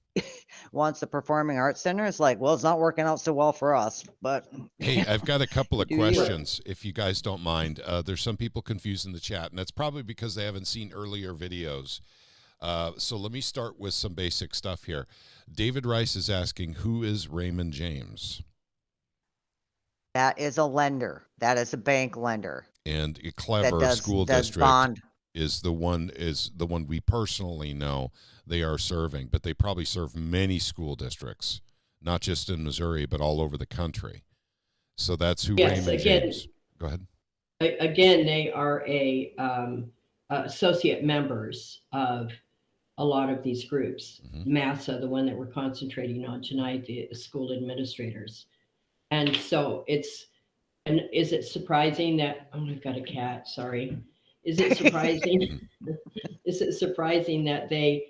wants the performing arts center. It's like, well, it's not working out so well for us, but Hey, I've got a couple of Do you? questions, if you guys don't mind. There's some people confused in the chat, and that's probably because they haven't seen earlier videos. So let me start with some basic stuff here. David Rice is asking, who is Raymond James? that is a lender. That is a bank lender And a that Clever School does District bond. is the one we personally know they are serving, but they probably serve many school districts, not just in Missouri, but all over the country. So that's who Yes, Raymond again- James. Go ahead. Again, they are associate members of a lot of these groups. MASA, the one that we're concentrating on tonight, the school administrators. And so is it surprising that, oh, I've got a cat, sorry. Is it surprising? Is it surprising that they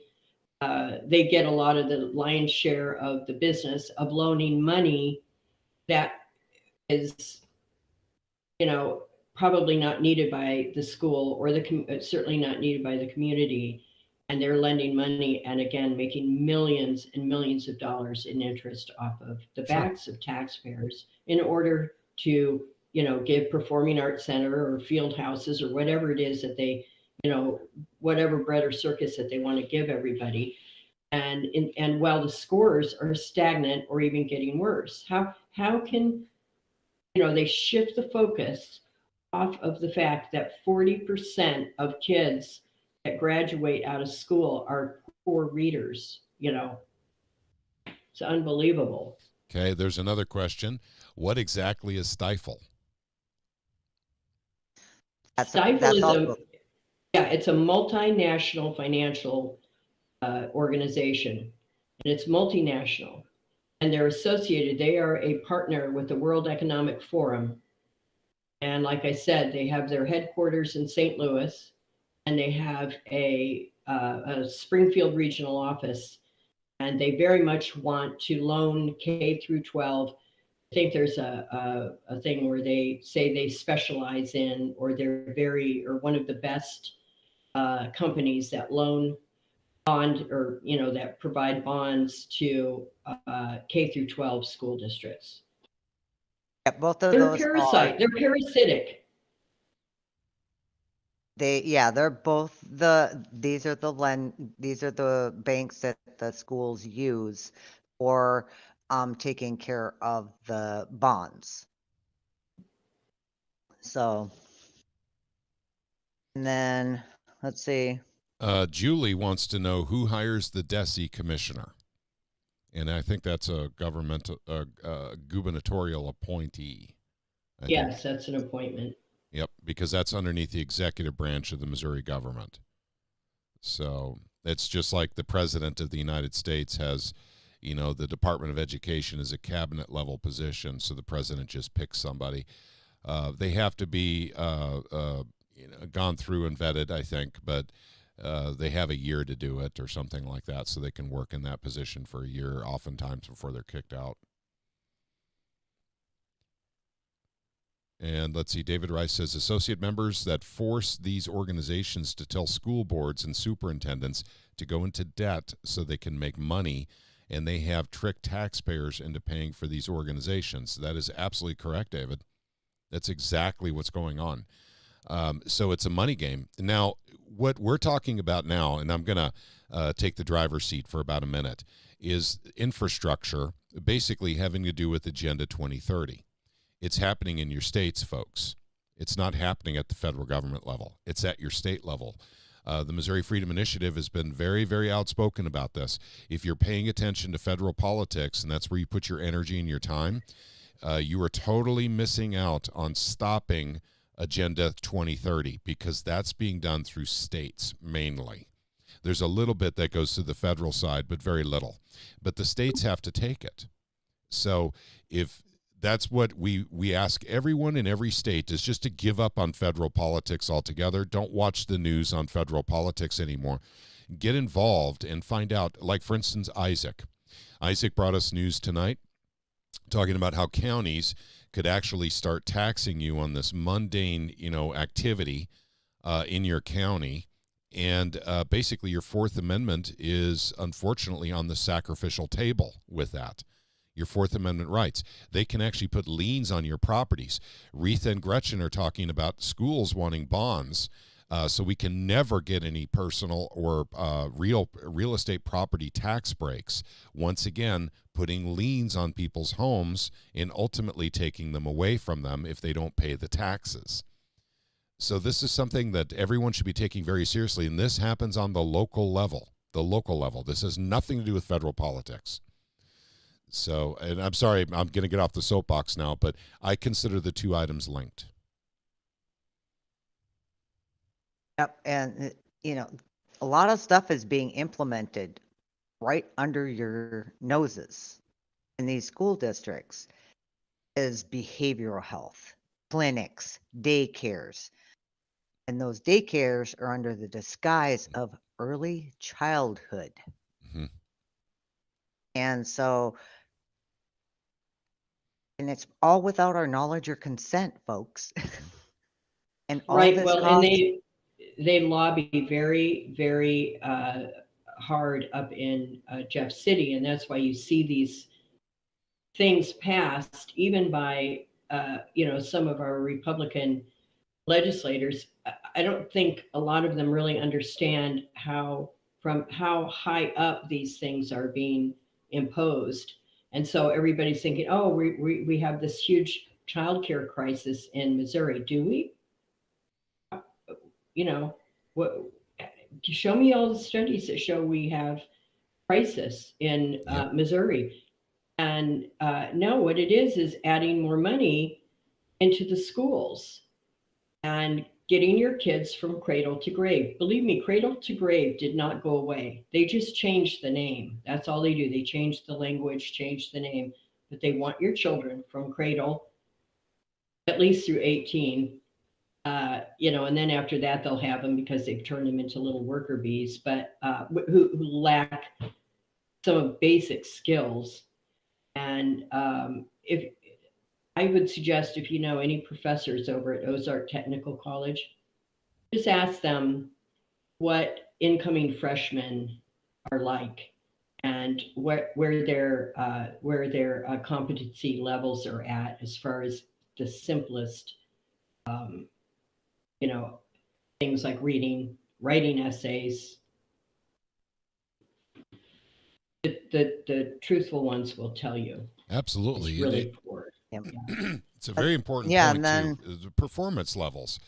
get a lot of the lion's share of the business of loaning money that is, you know, probably not needed by the school or certainly not needed by the community, and they're lending money and again making millions and millions of dollars in interest off of the backs of taxpayers in order to, you know, give performing arts center or field houses or whatever it is that they, you know, whatever bread or circus that they want to give everybody. And while the scores are stagnant or even getting worse, how can, you know, they shift the focus off of the fact that 40% of kids that graduate out of school are poor readers, you know? It's unbelievable. Okay, there's another question. What exactly is Stifle? Stifle is also, it's a multinational financial organization, and it's multinational. And they're associated, they are a partner with the World Economic Forum. And like I said, they have their headquarters in St. Louis, and they have a Springfield regional office. And they very much want to loan K through 12. I think there's a thing where they say they specialize in, or or one of the best companies that loan bond, or, you know, that provide bonds to K through 12 school districts. yeah, both of They're those they're parasitic. they're both these are the banks that the schools use for taking care of the bonds. So, and then let's see. Julie wants to know who hires the DESE commissioner. And I think that's a gubernatorial appointee. Yes, that's an appointment. Yep, because that's underneath the executive branch of the Missouri government. So it's just like the president of the United States has, you know, the Department of Education is a cabinet level position, so the president just picks somebody. They have to be gone through and vetted, I think, but they have a year to do it or something like that, so they can work in that position for a year, oftentimes before they're kicked out. And let's see, David Rice says, associate members that force these organizations to tell school boards and superintendents to go into debt so they can make money, and they have tricked taxpayers into paying for these organizations. That is absolutely correct, David. That's exactly what's going on. So it's a money game. Now, what we're talking about now, and I'm going to take the driver's seat for about a minute, is infrastructure, basically having to do with Agenda 2030. It's happening in your states, folks. It's not happening at the federal government level. It's at your state level. The Missouri Freedom Initiative has been very, very outspoken about this. If you're paying attention to federal politics, and that's where you put your energy and your time, you are totally missing out on stopping Agenda 2030, because that's being done through states mainly. There's a little bit that goes to the federal side, but very little. But the states have to take it. So if that's what we ask everyone in every state, is just to give up on federal politics altogether. Don't watch the news on federal politics anymore. Get involved and find out. Like, for instance, Isaac brought us news tonight talking about how counties could actually start taxing you on this mundane, activity in your county And basically, your Fourth Amendment is unfortunately on the sacrificial table with that. Your Fourth Amendment rights. They can actually put liens on your properties. Retha and Gretchen are talking about schools wanting bonds, so we can never get any personal or real estate property tax breaks. Once again, putting liens on people's homes and ultimately taking them away from them if they don't pay the taxes. So this is something that everyone should be taking very seriously, and this happens on the local level. The local level. This has nothing to do with federal politics. So, and I'm sorry, I'm going to get off the soapbox now, but I consider the two items linked. Yep, and a lot of stuff is being implemented right under your noses in these school districts is behavioral health, clinics, daycares. And those daycares are under the disguise of early childhood. Mm-hmm. And so, and it's all without our knowledge or consent, folks. And all Right. this Well, costs, and they lobby very, very hard up in Jeff City, and that's why you see these things passed, even by some of our Republican legislators. I don't think a lot of them really understand how high up these things are being imposed, and so everybody's thinking, oh, we have this huge childcare crisis in Missouri. Do we? What? Show me all the studies that show we have crisis in Missouri. And no, what it is adding more money into the schools and getting your kids from cradle to grave. Believe me, cradle to grave did not go away. They just changed the name. That's all they do. They changed the language, changed the name, but they want your children from cradle at least through 18. And then after that, they'll have them because they've turned them into little worker bees, but who lack some basic skills. And if I would suggest, if you know any professors over at Ozark Technical College, just ask them what incoming freshmen are like and where their competency levels are at as far as the simplest things like reading, writing essays. The truthful ones will tell you. Absolutely. It's really poor. It's a very important Yeah, point, and then- too, is the performance levels.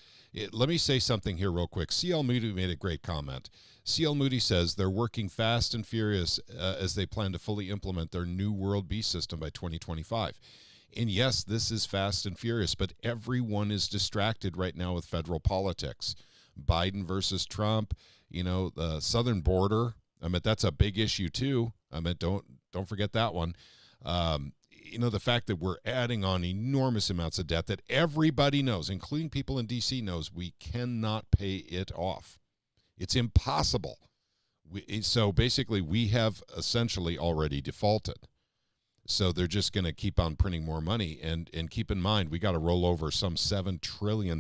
Let me say something here real quick. C.L. Moody made a great comment. C.L. Moody says they're working fast and furious as they plan to fully implement their new World Beast system by 2025. And yes, this is fast and furious, but everyone is distracted right now with federal politics. Biden versus Trump, the southern border. I mean, that's a big issue too. I mean, don't forget that one. The fact that we're adding on enormous amounts of debt that everybody knows, including people in D.C. knows we cannot pay it off. It's impossible. So basically, we have essentially already defaulted. So they're just going to keep on printing more money. And keep in mind, we got to roll over some $7 trillion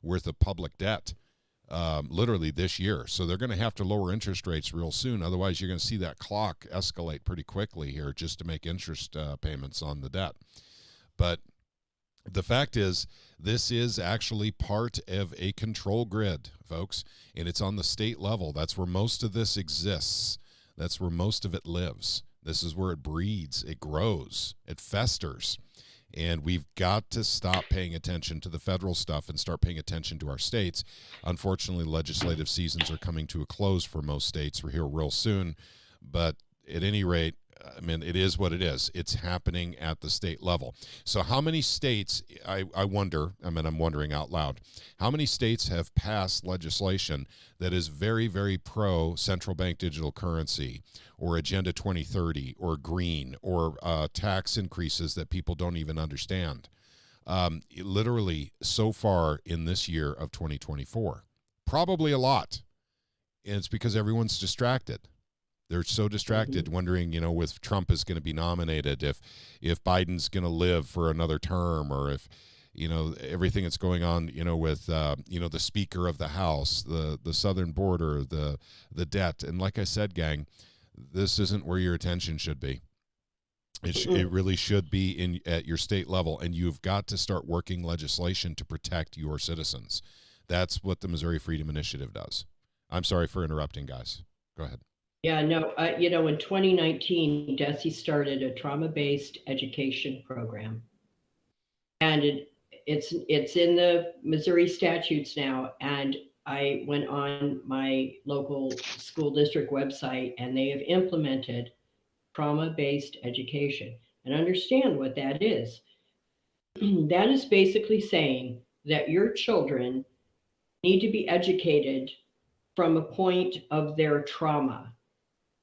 worth of public debt literally this year. So they're going to have to lower interest rates real soon. Otherwise, you're going to see that clock escalate pretty quickly here just to make interest payments on the debt. But the fact is, this is actually part of a control grid, folks, and it's on the state level. That's where most of this exists. That's where most of it lives. This is where it breeds, it grows, it festers. And we've got to stop paying attention to the federal stuff and start paying attention to our states. Unfortunately, legislative seasons are coming to a close for most states. We're here real soon. But at any rate, I mean, it is what it is. It's happening at the state level. So how many states, I wonder, I'm wondering out loud, how many states have passed legislation that is very, very pro central bank digital currency or Agenda 2030 or green or tax increases that people don't even understand? Literally so far in this year of 2024, probably a lot. And it's because everyone's distracted. They're so distracted, wondering, if Trump is going to be nominated, if Biden's going to live for another term, or if, everything that's going on, with, the Speaker of the House, the southern border, the debt. And like I said, gang, this isn't where your attention should be. It really should be at your state level, and you've got to start working legislation to protect your citizens. That's what the Missouri Freedom Initiative does. I'm sorry for interrupting, guys. Go ahead. Yeah, no, in 2019, Odysee started a trauma-based education program, and it's in the Missouri statutes now. And I went on my local school district website, and they have implemented trauma-based education. And understand what that is. That is basically saying that your children need to be educated from a point of their trauma,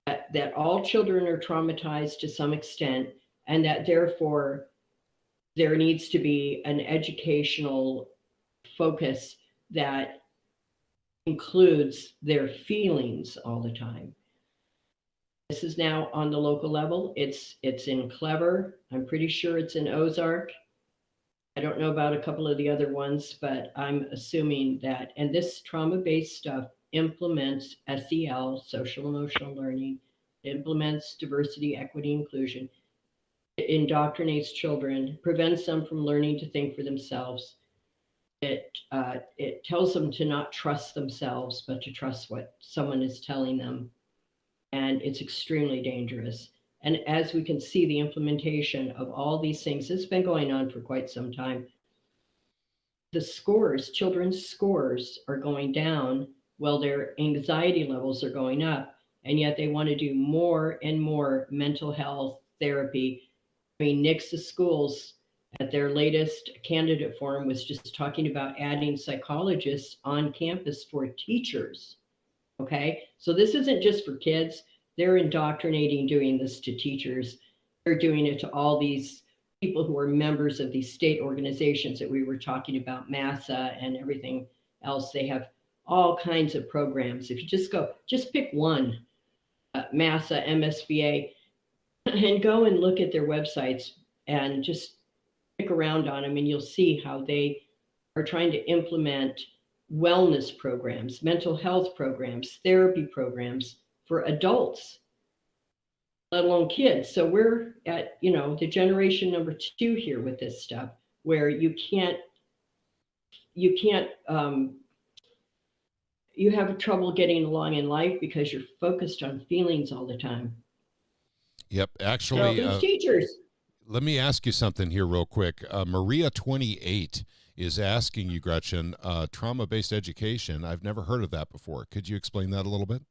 that all children are traumatized to some extent, and that therefore there needs to be an educational focus that includes their feelings all the time. This is now on the local level. It's in Clever. I'm pretty sure it's in Ozark. I don't know about a couple of the other ones, but I'm assuming that, and this trauma-based stuff implements SEL, social emotional learning, it implements diversity, equity, inclusion. It indoctrinates children, prevents them from learning to think for themselves. It tells them to not trust themselves, but to trust what someone is telling them. And it's extremely dangerous. And as we can see, the implementation of all these things has been going on for quite some time. The scores, children's scores are going down while their anxiety levels are going up. And yet they want to do more and more mental health therapy. I mean, Nix's schools at their latest candidate forum was just talking about adding psychologists on campus for teachers. Okay, so this isn't just for kids. They're indoctrinating, doing this to teachers. They're doing it to all these people who are members of these state organizations that we were talking about, MASA and everything else. They have all kinds of programs. If you just pick one, MASA, MSBA, and go and look at their websites and just pick around on them, and you'll see how they are trying to implement wellness programs, mental health programs, therapy programs for adults, let alone kids. So we're at, the generation number 2 here with this stuff, where you have trouble getting along in life because you're focused on feelings all the time. Yep. Actually, these teachers. Let me ask you something here real quick. Maria 28 is asking you, Gretchen, trauma-based education. I've never heard of that before. Could you explain that a little bit?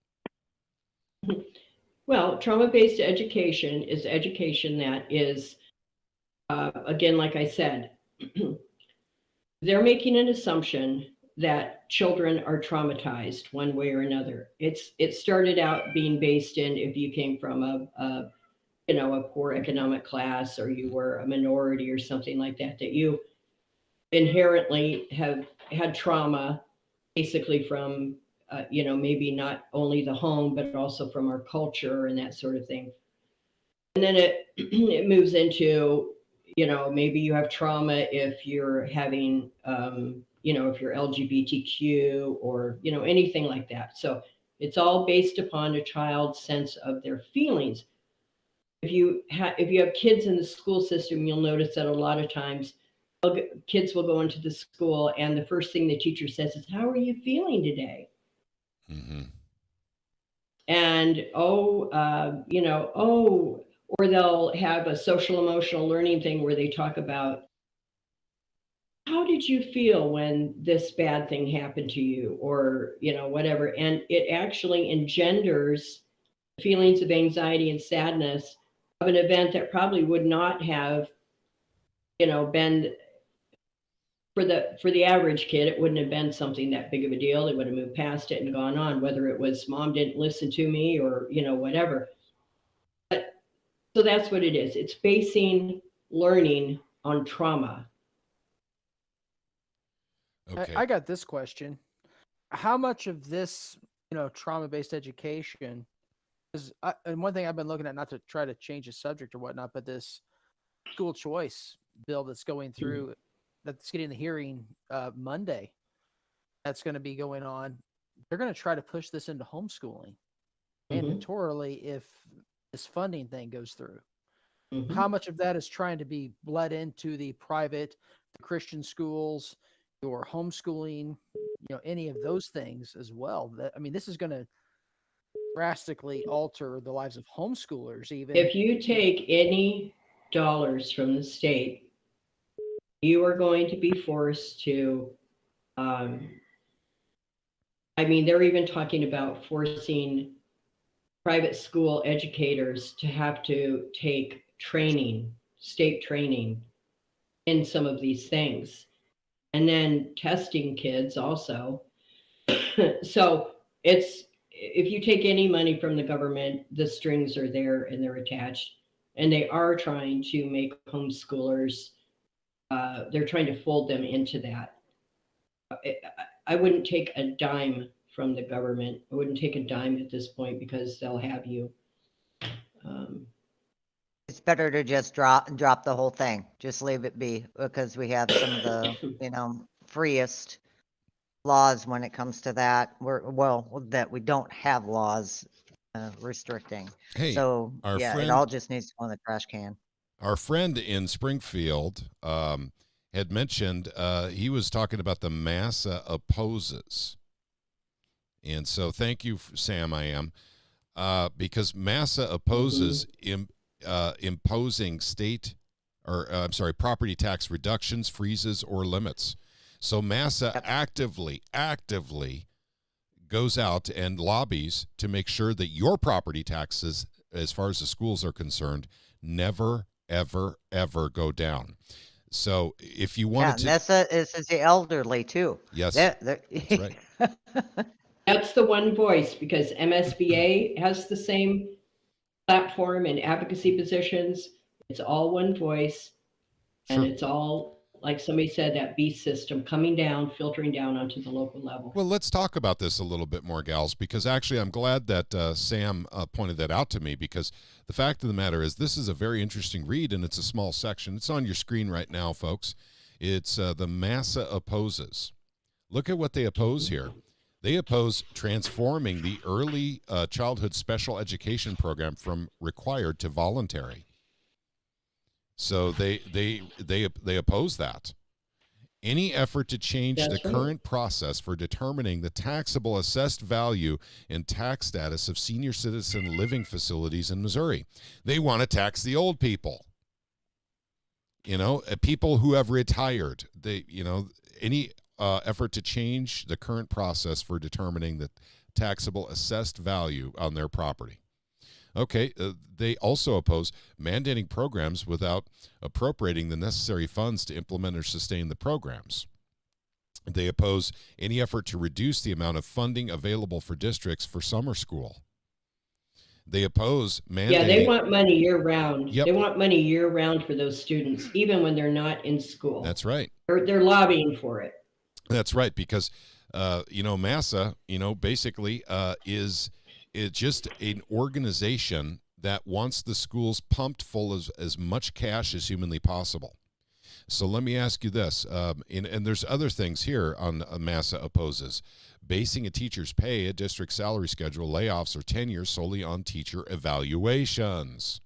Well, trauma-based education is education that is, again, like I said, they're making an assumption that children are traumatized one way or another. It started out being based in, if you came from a poor economic class, or you were a minority or something like that, that you inherently have had trauma, basically from, maybe not only the home, but also from our culture and that sort of thing. And then it moves into, maybe you have trauma if you're having, if you're LGBTQ or, anything like that. So it's all based upon a child's sense of their feelings. If you have kids in the school system, you'll notice that a lot of times kids will go into the school and the first thing the teacher says is, "How are you feeling today?" Mm-hmm. And or they'll have a social emotional learning thing where they talk about, how did you feel when this bad thing happened to you, or whatever. And it actually engenders feelings of anxiety and sadness of an event that probably would not have been, for the average kid, it wouldn't have been something that big of a deal. They would have moved past it and gone on, whether it was mom didn't listen to me or whatever. But so that's what it is. It's basing learning on trauma. Okay. I got this question. How much of this, trauma-based education is, and one thing I've been looking at, not to try to change the subject or whatnot, but this school choice bill that's going through, that's getting the hearing Monday. That's going to be going on. They're going to try to push this into homeschooling mandatorily if this funding thing goes through. How much of that is trying to be bled into the private, the Christian schools, your homeschooling, any of those things as well? I mean, this is going to drastically alter the lives of homeschoolers. Even if you take any dollars from the state, you are going to be forced to, I mean, they're even talking about forcing private school educators to have to take training, state training in some of these things, and then testing kids also. So it's, if you take any money from the government, the strings are there and they're attached, and they are trying to make homeschoolers, they're trying to fold them into that. I wouldn't take a dime from the government. I wouldn't take a dime at this point, because they'll have you. It's better to just drop the whole thing. Just leave it be, because we have some of the, freest laws when it comes to that. That we don't have laws restricting. Hey, So our yeah, friend- it all just needs to go in the trash can. Our friend in Springfield had mentioned he was talking about the Massa opposes. And so thank you, Sam, I am, because Massa opposes imposing property tax reductions, freezes, or limits. So Massa actively goes out and lobbies to make sure that your property taxes, as far as the schools are concerned, never, ever, ever go down. So if you wanted to... Massa is the elderly too. Yes, that's right. That's the one voice, because MSBA has the same platform and advocacy positions. It's all one voice, and it's all, like somebody said, that beast system coming down, filtering down onto the local level. Well, let's talk about this a little bit more, gals, because actually I'm glad that Sam pointed that out to me, because the fact of the matter is this is a very interesting read, and it's a small section. It's on your screen right now, folks. It's the Massa opposes. Look at what they oppose here. They oppose transforming the early childhood special education program from required to voluntary. So they oppose that. Any effort to change the current process for determining the taxable assessed value and tax status of senior citizen living facilities in Missouri. They want to tax the old people. People who have retired. Any effort to change the current process for determining the taxable assessed value on their property. Okay, they also oppose mandating programs without appropriating the necessary funds to implement or sustain the programs. They oppose any effort to reduce the amount of funding available for districts for summer school. They oppose mandating... Yeah, they want money year-round. Yep. They want money year-round for those students, even when they're not in school. That's right. They're lobbying for it. That's right, because, Massa, basically is just an organization that wants the schools pumped full of as much cash as humanly possible. So let me ask you this, and there's other things here on Massa opposes. Basing a teacher's pay, a district salary schedule, layoffs, or tenure solely on teacher evaluations.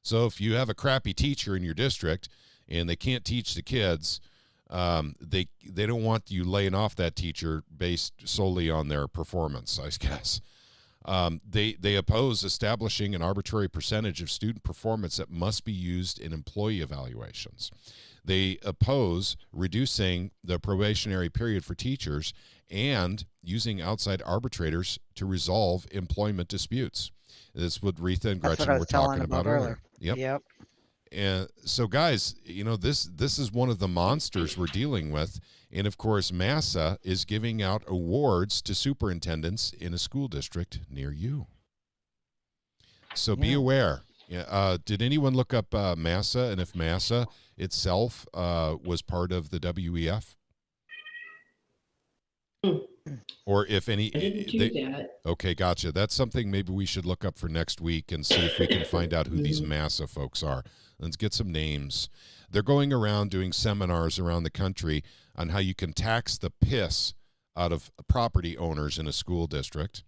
So if you have a crappy teacher in your district and they can't teach the kids, they don't want you laying off that teacher based solely on their performance, I guess. They oppose establishing an arbitrary percentage of student performance that must be used in employee evaluations. They oppose reducing the probationary period for teachers and using outside arbitrators to resolve employment disputes. That's what Retha and Gretchen were talking about earlier. Yep. And so, guys, this is one of the monsters we're dealing with. And, of course, Massa is giving out awards to superintendents in a school district near you. So be aware. Did anyone look up Massa, and if Massa itself was part of the WEF? Or if any, I didn't do that. okay, gotcha. That's something maybe we should look up for next week and see if we can find out who these Mhm. massa folks are. Let's get some names. They're going around doing seminars around the country on how you can tax the piss out of property owners in a school district,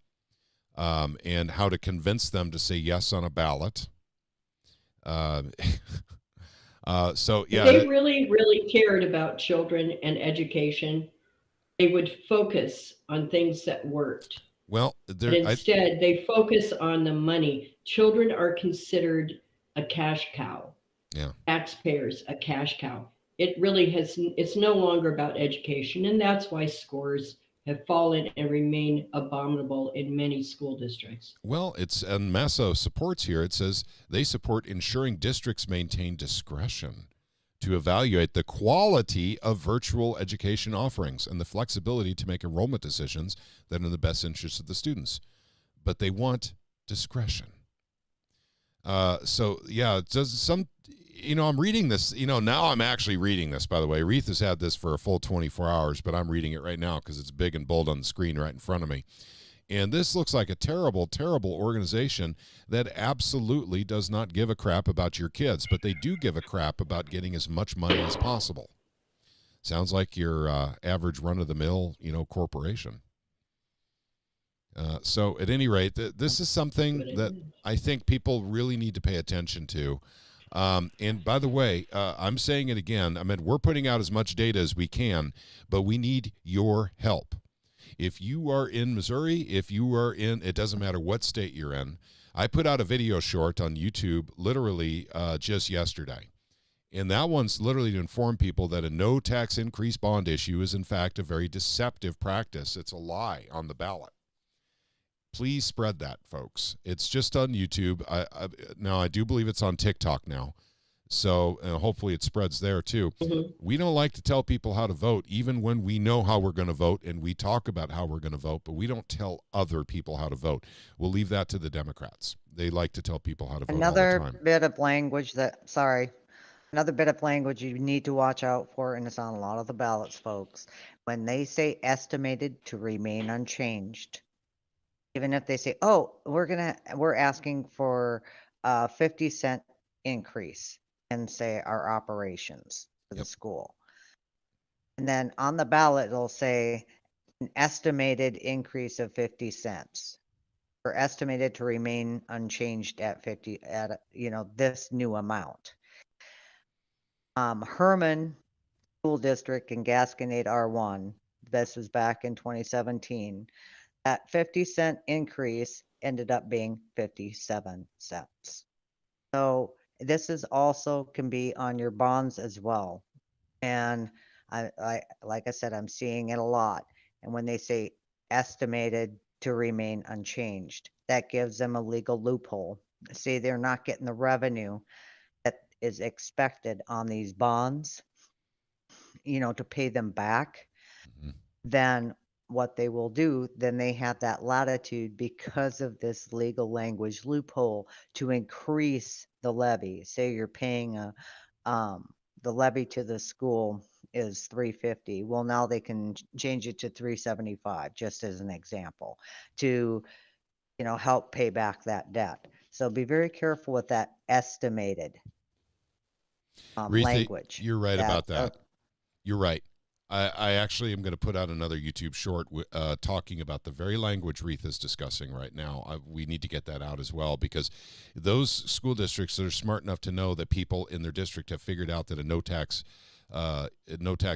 and how to convince them to say yes on a ballot. So If yeah, they really, really cared about children and education, they would focus on things that worked. well, But instead, they focus on the money. Children are considered a cash cow. yeah. Taxpayers a cash cow. It really it's no longer about education, and that's why scores have fallen and remain abominable in many school districts. Well, it's, and Massa supports here. It says they support ensuring districts maintain discretion to evaluate the quality of virtual education offerings and the flexibility to make enrollment decisions that are in the best interest of the students. But they want discretion. So yeah, it does some, I'm reading this, now I'm actually reading this, by the way. Retha's had this for a full 24 hours, but I'm reading it right now because it's big and bold on the screen right in front of me. And this looks like a terrible, terrible organization that absolutely does not give a crap about your kids, but they do give a crap about getting as much money as possible. Sounds like your average run-of-the-mill, corporation. So at any rate, this is something that I think people really need to pay attention to. And by the way, I'm saying it again. I mean, we're putting out as much data as we can, but we need your help. If you are in Missouri, if you are in, it doesn't matter what state you're in. I put out a video short on YouTube literally just yesterday. And that one's literally to inform people that a no tax increase bond issue is in fact a very deceptive practice. It's a lie on the ballot. Please spread that, folks. It's just on YouTube. Now, I do believe it's on TikTok now. So hopefully it spreads there too. Mhm. We don't like to tell people how to vote, even when we know how we're going to vote and we talk about how we're going to vote, but we don't tell other people how to vote. We'll leave that to the Democrats. They like to tell people how to vote all the Another time. bit of language another bit of language you need to watch out for, and it's on a lot of the ballots, folks. When they say estimated to remain unchanged, even if they say, oh, we're asking for a 50-cent increase in, say, our operations for the Yep. school. And then on the ballot, it'll say an estimated increase of 50 cents or estimated to remain unchanged at this new amount. Herman School District in Gasconade R1, this was back in 2017. That 50-cent increase ended up being 57 cents. So this is also can be on your bonds as well. And I like I said, I'm seeing it a lot. And when they say estimated to remain unchanged, that gives them a legal loophole. See, they're not getting the revenue that is expected on these bonds, to pay them back. Mhm. Then what they will do, then they have that latitude because of this legal language loophole to increase the levy. Say you're paying the levy to the school is $350. Well, now they can change it to $375, just as an example, to help pay back that debt. So be very careful with that estimated Retha, language. you're right about that. You're right. I actually am going to put out another YouTube short talking about the very language Retha's discussing right now. We need to get that out as well, because those school districts that are smart enough to know that people in their district have figured out that a no tax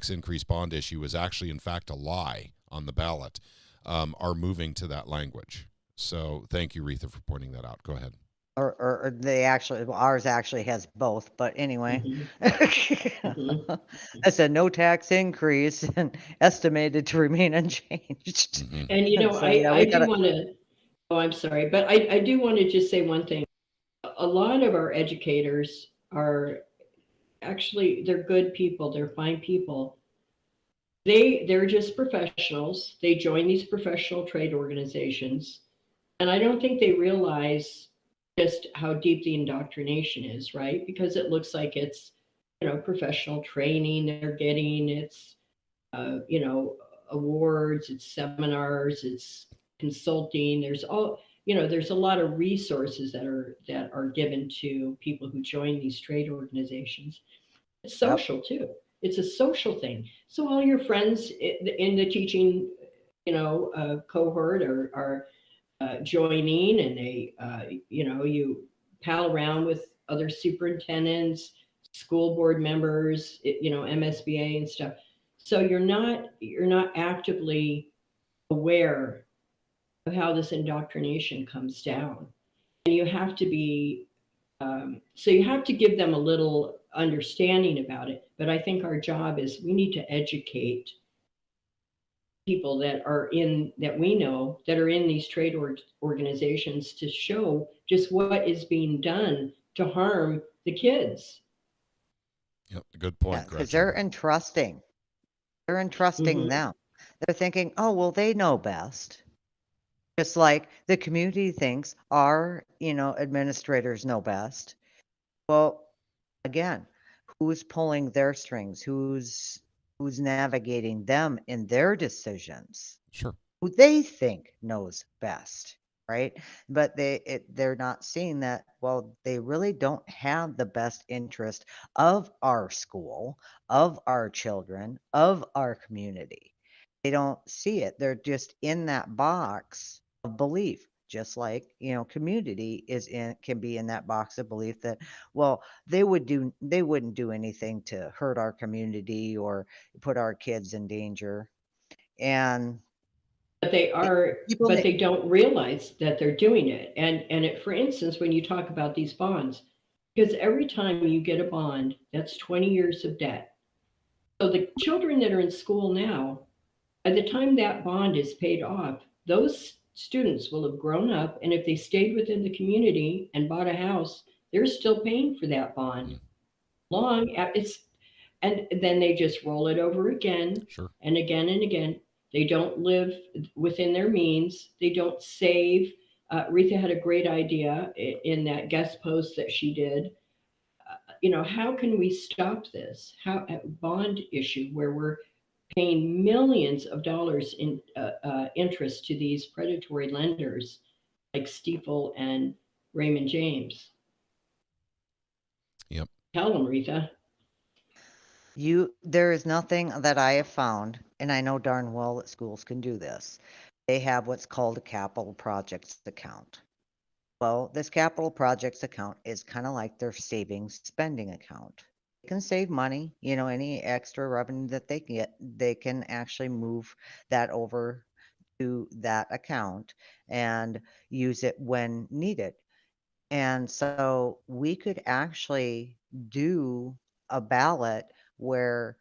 increase bond issue is actually in fact a lie on the ballot, are moving to that language. So thank you, Retha, for pointing that out. Go ahead. Or they actually, ours actually has both, but anyway. Mhm. I said no tax increase and estimated to remain unchanged. Mhm. And So, yeah, we I do gotta- want to, oh, I'm sorry, but I do want to just say one thing. A lot of our educators are actually, they're good people, they're fine people. They're just professionals. They join these professional trade organizations. And I don't think they realize just how deep the indoctrination is, right? Because it looks like it's, professional training they're getting. It's, awards, it's seminars, it's consulting. There's there's a lot of resources that are given to people who join these trade organizations. It's Yep. social too. It's a social thing. So all your friends in the teaching, cohort are joining, and they, you pal around with other superintendents, school board members, MSBA and stuff. So you're not actively aware of how this indoctrination comes down, and you have to be. So you have to give them a little understanding about it. But I think our job is we need to educate people that we know that are in these trade organizations to show just what is being done to harm the kids. Yep, good point, Because Gretchen. they're entrusting. They're entrusting Mhm. them. They're thinking, oh, well, they know best. Just like the community thinks our, administrators know best. Well, again, who's pulling their strings? Who's navigating them in their decisions? Sure. Who they think knows best, right? But they're not seeing that, well, they really don't have the best interest of our school, of our children, of our community. They don't see it. They're just in that box of belief, just like, community can be in that box of belief that, well, they wouldn't do anything to hurt our community or put our kids in danger. And But they are, people but think, they don't realize that they're doing it. For instance, when you talk about these bonds, because every time you get a bond, that's 20 years of debt. So the children that are in school now, by the time that bond is paid off, those students will have grown up, and if they stayed within the community and bought a house, they're still paying for that bond. And then they just roll it over again Sure. and again and again. They don't live within their means. They don't save. Retha had a great idea in that guest post that she did. How can we stop this? How bond issue where we're paying millions of dollars in interest to these predatory lenders like Stifel and Raymond James? Yep. Tell them, Retha. there is nothing that I have found, and I know darn well that schools can do this. They have what's called a capital projects account. Well, this capital projects account is kind of like their savings spending account. They can save money, any extra revenue that they get, they can actually move that over to that account and use it when needed. And so we could actually do a ballot where,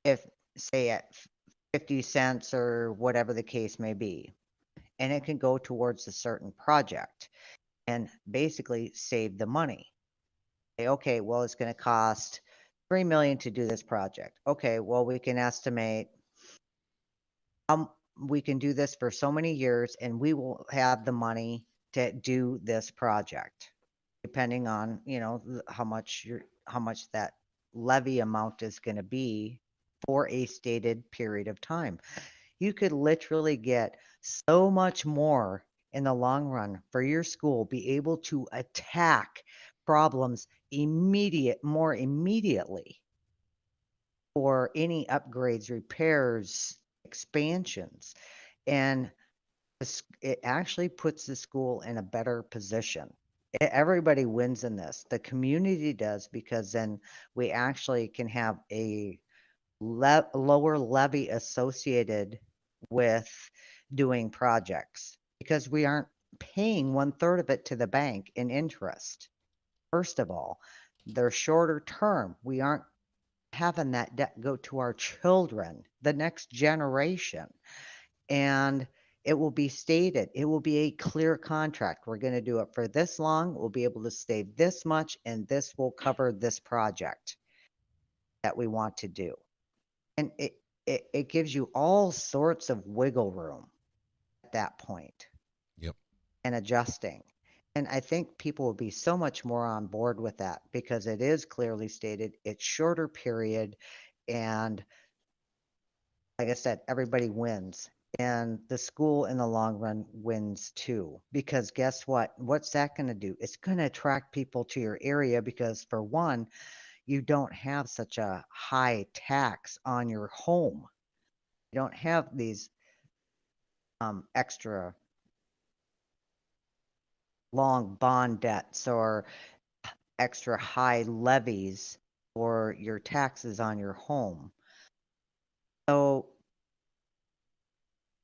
if, say, at 50 cents or whatever the case may be, and it can go towards a certain project and basically save the money. Say, okay, well, it's going to cost 3 million to do this project. Okay, well, we can estimate we can do this for so many years and we will have the money to do this project, depending on, how much that levy amount is going to be for a stated period of time. You could literally get so much more in the long run for your school, be able to attack problems more immediately, for any upgrades, repairs, expansions. And it actually puts the school in a better position. Everybody wins in this. The community does, because then we actually can have a lower levy associated with doing projects, because we aren't paying 1/3 of it to the bank in interest. First of all, they're shorter term. We aren't having that debt go to our children, the next generation. And it will be stated, it will be a clear contract. We're going to do it for this long. We'll be able to save this much, and this will cover this project that we want to do. And it gives you all sorts of wiggle room at that point. Yep. And adjusting. And I think people will be so much more on board with that, because it is clearly stated, it's shorter period, and like I said, everybody wins. And the school in the long run wins too. Because guess what? What's that going to do? It's going to attract people to your area because, for one, you don't have such a high tax on your home. You don't have these extra long bond debts or extra high levies for your taxes on your home. So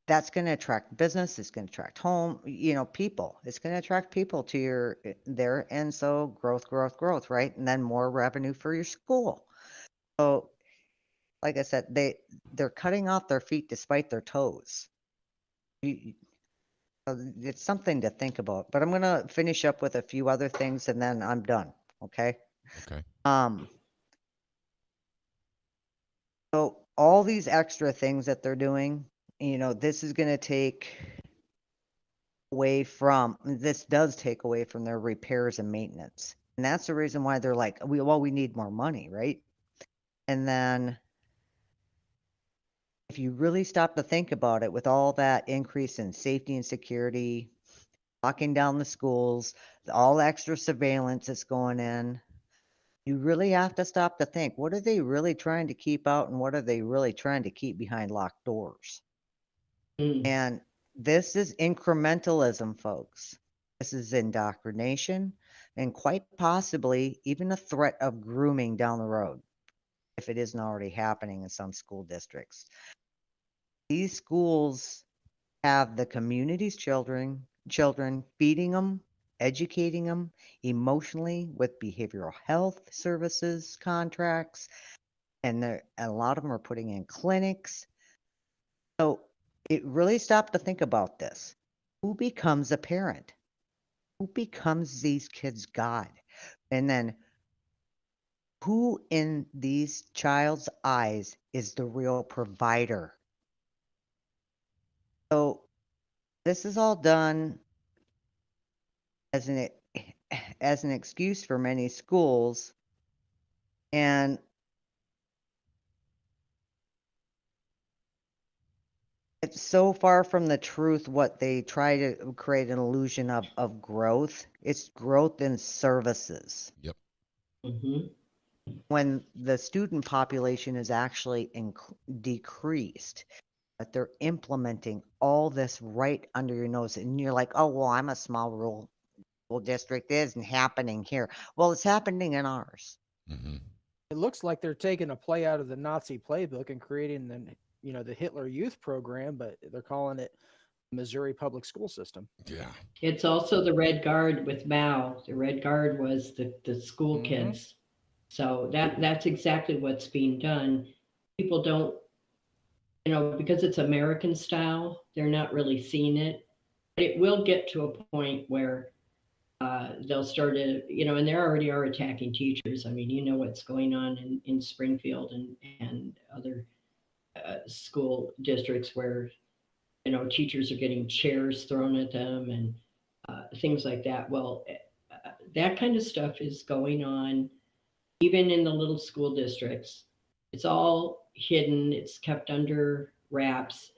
that's going to attract business. It's going to attract home, people. It's going to attract people to your there. And so growth, right? And then more revenue for your school. So like I said, they're cutting off their feet despite their toes. It's something to think about. But I'm going to finish up with a few other things and then I'm done. Okay. Okay. So all these extra things that they're doing, this is going to take this does take away from their repairs and maintenance. And that's the reason why they're like, we need more money, right? And then if you really stop to think about it, with all that increase in safety and security, locking down the schools, all the extra surveillance that's going in, you really have to stop to think, what are they really trying to keep out and what are they really trying to keep behind locked doors? And this is incrementalism, folks. This is indoctrination and quite possibly even a threat of grooming down the road, if it isn't already happening in some school districts. These schools have the community's children feeding them, educating them emotionally with behavioral health services contracts, and a lot of them are putting in clinics. So it really stopped to think about this. Who becomes a parent? Who becomes these kids' God? And then who in these child's eyes is the real provider? So this is all done as an excuse for many schools, and it's so far from the truth what they try to create an illusion of growth. It's growth in services. Yep. When the student population is actually decreased, but they're implementing all this right under your nose, and you're like, oh, well, I'm a small rural district. It isn't happening here. Well, it's happening in ours. Mm-hmm. It looks like they're taking a play out of the Nazi playbook and creating the Hitler Youth Program, but they're calling it Missouri public school system. Yeah. It's also the Red Guard with Mao. The Red Guard was the school kids. So that's exactly what's being done. People don't, because it's American style, they're not really seeing it. But it will get to a point where they'll start to, and they already are attacking teachers. I mean, what's going on in Springfield and other school districts where, teachers are getting chairs thrown at them and things like that. Well, that kind of stuff is going on even in the little school districts. It's all hidden, it's kept under wraps.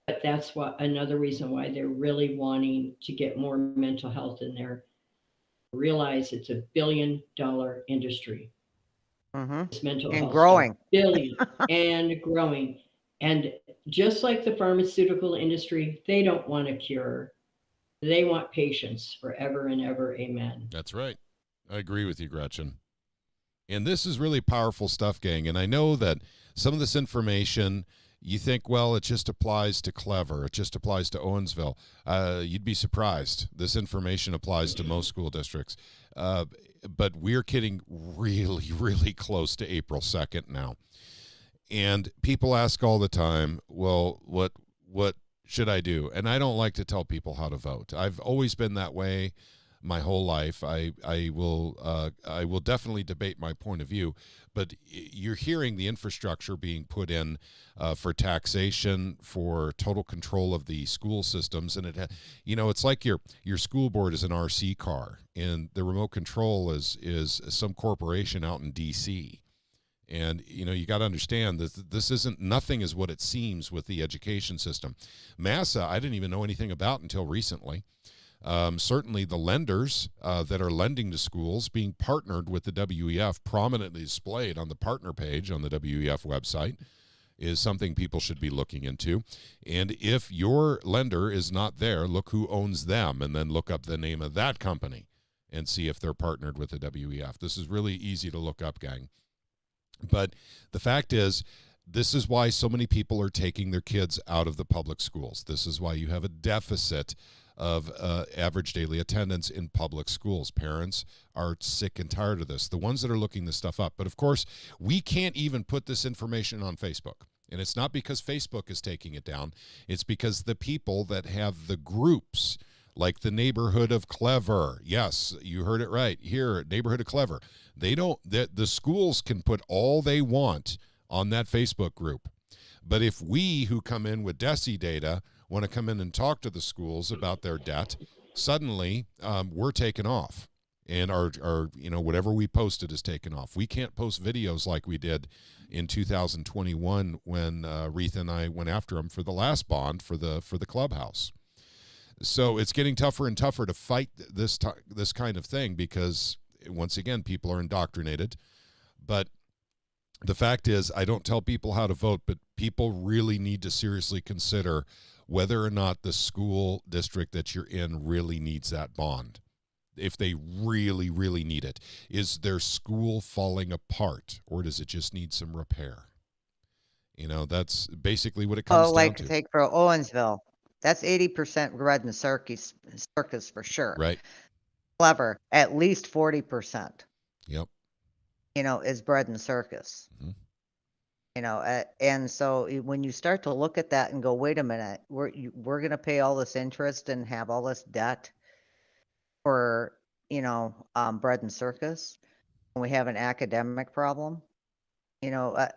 But that's another reason why they're really wanting to get more mental health in there. Realize it's $1 billion industry. It's mental and health growing. Stuff. Billion and growing. And just like the pharmaceutical industry, they don't want a cure. They want patience forever and ever. Amen. That's right. I agree with you, Gretchen. And this is really powerful stuff, gang. And I know that some of this information, you think, well, it just applies to Clever. It just applies to Owensville. You'd be surprised. This information applies to most school districts. But we're getting really, really close to April 2nd now. And people ask all the time, well, what should I do? And I don't like to tell people how to vote. I've always been that way my whole life. I will definitely debate my point of view, but you're hearing the infrastructure being put in for taxation, for total control of the school systems, and it's like your school board is an RC car, and the remote control is some corporation out in D.C. And, you got to understand that this isn't, nothing is what it seems with the education system. MASA, I didn't even know anything about until recently. Certainly the lenders that are lending to schools being partnered with the WEF, prominently displayed on the partner page on the WEF website, is something people should be looking into. And if your lender is not there, look who owns them, and then look up the name of that company and see if they're partnered with the WEF. This is really easy to look up, gang. But the fact is, this is why so many people are taking their kids out of the public schools. This is why you have a deficit of average daily attendance in public schools. Parents are sick and tired of this, the ones that are looking this stuff up. But of course, we can't even put this information on Facebook. And it's not because Facebook is taking it down. It's because the people that have the groups, like the Neighborhood of Clever. Yes, you heard it right. Here, Neighborhood of Clever. They don't, the schools can put all they want on that Facebook group. But if we who come in with DESE data want to come in and talk to the schools about their debt, suddenly we're taken off. And our whatever we posted is taken off. We can't post videos like we did in 2021 when Retha and I went after them for the last bond for the clubhouse. So it's getting tougher and tougher to fight this kind of thing because, once again, people are indoctrinated. But the fact is, I don't tell people how to vote, but people really need to seriously consider whether or not the school district that you're in really needs that bond. If they really, really need it. Is their school falling apart, or does it just need some repair? That's basically what it comes down to. Take for Owensville. That's 80% bread and circus for sure. Right. Clever, at least 40%. Yep. Is bread and circus. Mm-hmm. And so when you start to look at that and go, wait a minute, we're going to pay all this interest and have all this debt for, bread and circus, and we have an academic problem.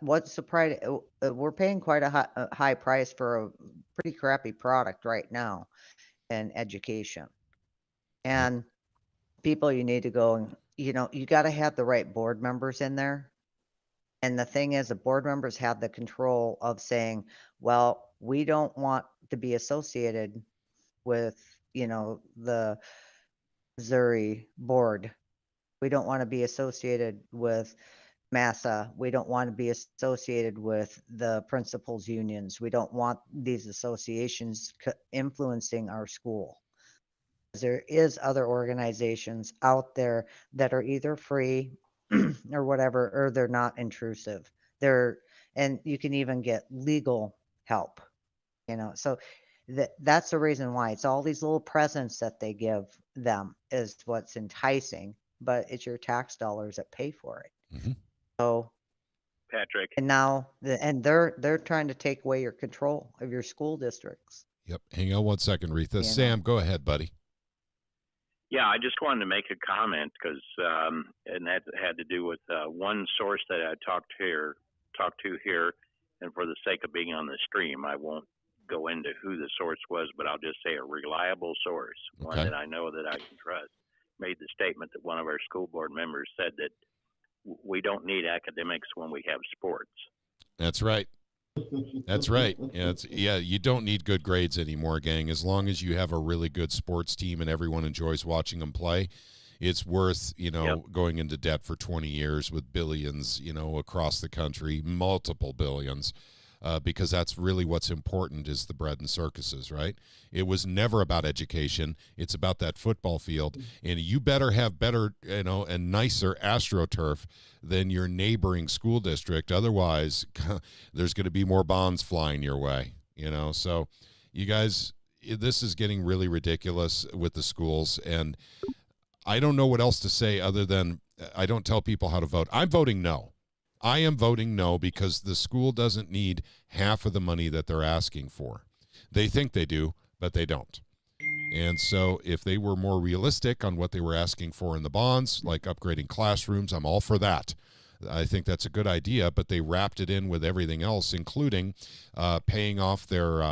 What's the price? We're paying quite a high price for a pretty crappy product right now in education. And people, you need to go and, you got to have the right board members in there. And the thing is, the board members have the control of saying, well, we don't want to be associated with, the Missouri board. We don't want to be associated with MASA. We don't want to be associated with the principals unions. We don't want these associations influencing our school. There is other organizations out there that are either free or whatever, or they're not intrusive. And you can even get legal help, so that's the reason why it's all these little presents that they give them is what's enticing, but it's your tax dollars that pay for it. Mm-hmm. So Patrick. And now they're trying to take away your control of your school districts. Yep. Hang on one second, Retha. Sam, go ahead, buddy. Yeah, I just wanted to make a comment because, and that had to do with one source that I talked to here, and for the sake of being on the stream, I won't go into who the source was, but I'll just say a reliable source, one that I know that I can trust, made the statement that one of our school board members said that we don't need academics when we have sports. That's right. That's right. You don't need good grades anymore, gang. As long as you have a really good sports team and everyone enjoys watching them play, it's worth, going into debt for 20 years with billions, across the country, multiple billions, because that's really what's important is the bread and circuses, right? It was never about education. It's about that football field. And you better have better, and nicer AstroTurf than your neighboring school district. Otherwise, there's going to be more bonds flying your way, So you guys, this is getting really ridiculous with the schools. And I don't know what else to say other than I don't tell people how to vote. I'm voting no. I am voting no because the school doesn't need half of the money that they're asking for. They think they do, but they don't. And so if they were more realistic on what they were asking for in the bonds, like upgrading classrooms, I'm all for that. I think that's a good idea, but they wrapped it in with everything else, including paying off their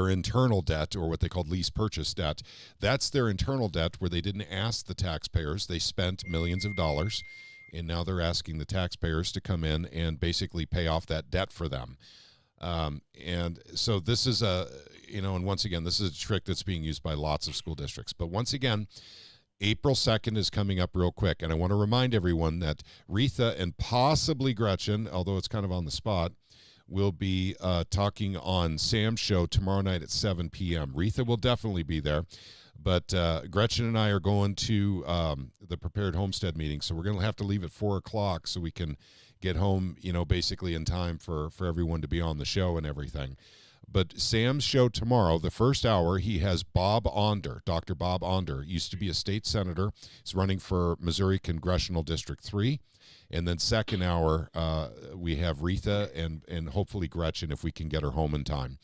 internal debt, or what they called lease purchase debt. That's their internal debt where they didn't ask the taxpayers. They spent millions of dollars and now they're asking the taxpayers to come in and basically pay off that debt for them. And so this is and once again, this is a trick that's being used by lots of school districts. But once again, April 2nd is coming up real quick, and I want to remind everyone that Retha and possibly Gretchen, although it's kind of on the spot, will be talking on Sam's show tomorrow night at 7 p.m. Retha will definitely be there, but Gretchen and I are going to the Prepared Homestead meeting, so we're going to have to leave at 4 o'clock so we can get home, basically in time for everyone to be on the show and everything. But Sam's show tomorrow, the first hour, he has Bob Onder, Dr. Bob Onder, used to be a state senator. He's running for Missouri Congressional District 3. And then second hour, we have Retha and hopefully Gretchen if we can get her home in time,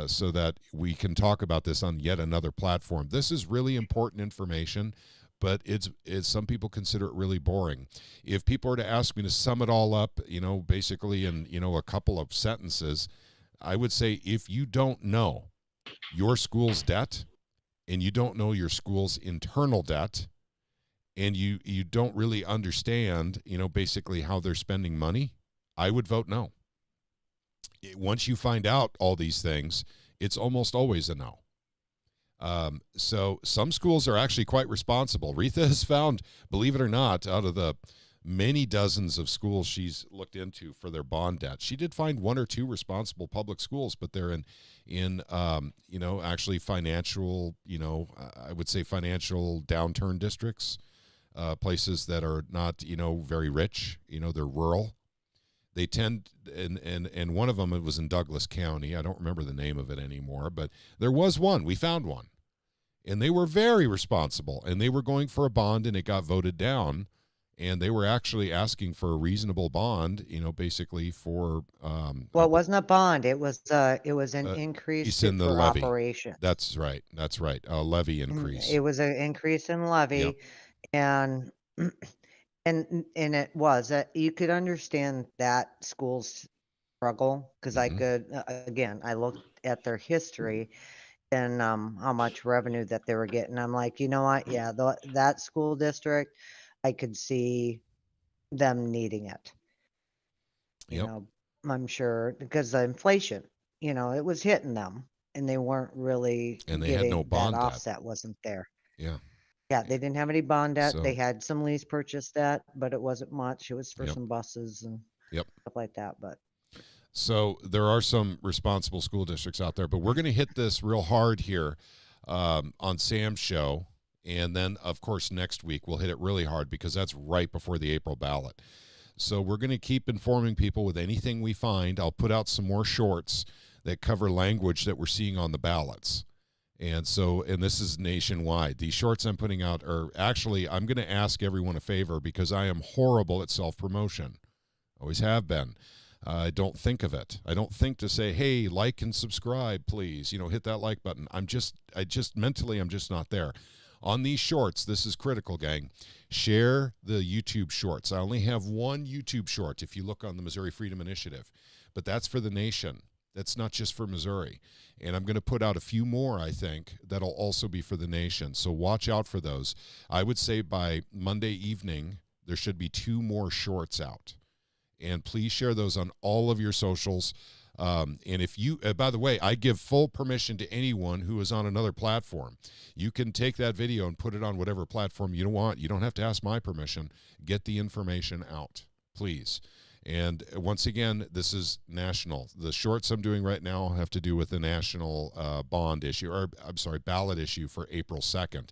so that we can talk about this on yet another platform. This is really important information, but it's some people consider it really boring. If people are to ask me to sum it all up, basically in, a couple of sentences, I would say if you don't know your school's debt and you don't know your school's internal debt and you don't really understand, basically how they're spending money, I would vote no. Once you find out all these things, it's almost always a no. So some schools are actually quite responsible. Retha has found, believe it or not, out of the many dozens of schools she's looked into for their bond debt, she did find one or two responsible public schools, but they're in actually financial, I would say financial downturn districts, places that are not, very rich, they're rural. They tend, and one of them, it was in Douglas County. I don't remember the name of it anymore, but there was one. We found one. And they were very responsible, and they were going for a bond, and it got voted down. And they were actually asking for a reasonable bond, basically for. Well, it wasn't a bond. It was an increase in the for levy. operation. That's right. A levy increase. It was an increase in levy, Yep. and it was you could understand that school's struggle because I could again I looked at their history and how much revenue that they were getting. I'm like, you know what? Yeah, that school district, I could see them needing it. Yep. I'm sure because the inflation, it was hitting them, and they weren't really And they had no bond that debt. offset wasn't there. Yeah. Yeah, they didn't have any bond debt. So- They had some lease purchase debt, but it wasn't much. It was for Yep. some buses and Yep. stuff like that. But So there are some responsible school districts out there, but we're going to hit this real hard here on Sam's show. And then, of course, next week we'll hit it really hard because that's right before the April ballot. So we're going to keep informing people with anything we find. I'll put out some more shorts that cover language that we're seeing on the ballots. And this is nationwide. These shorts I'm putting out are actually, I'm going to ask everyone a favor because I am horrible at self-promotion. Always have been. I don't think of it. I don't think to say, hey, like and subscribe, please. Hit that like button. I'm just not there. On these shorts, this is critical, gang. Share the YouTube shorts. I only have one YouTube short if you look on the Missouri Freedom Initiative, but that's for the nation. That's not just for Missouri. And I'm going to put out a few more, I think, that'll also be for the nation. So watch out for those. I would say by Monday evening, there should be 2 more shorts out. And please share those on all of your socials. And if you, by the way, I give full permission to anyone who is on another platform. You can take that video and put it on whatever platform you want. You don't have to ask my permission. Get the information out, please. And once again, this is national. The shorts I'm doing right now have to do with the national bond issue, or I'm sorry, ballot issue for April 2nd,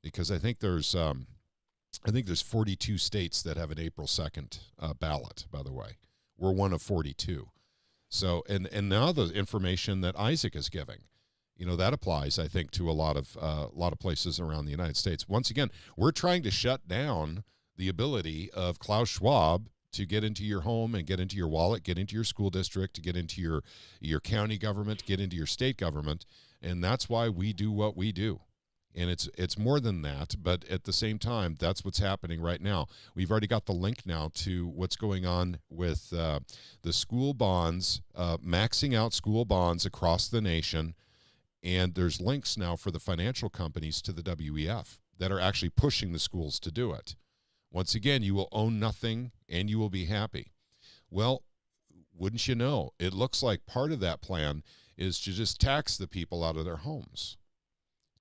because I think there's 42 states that have an April 2nd ballot, by the way. We're one of 42. So, and now the information that Isaac is giving, that applies, I think, to a lot of places around the United States. Once again, we're trying to shut down the ability of Klaus Schwab to get into your home and get into your wallet, get into your school district, to get into your county government, get into your state government. And that's why we do what we do. And it's more than that, but at the same time, that's what's happening right now. We've already got the link now to what's going on with the school bonds, maxing out school bonds across the nation. And there's links now for the financial companies to the WEF that are actually pushing the schools to do it. Once again, you will own nothing and you will be happy. Well, wouldn't you know, it looks like part of that plan is to just tax the people out of their homes,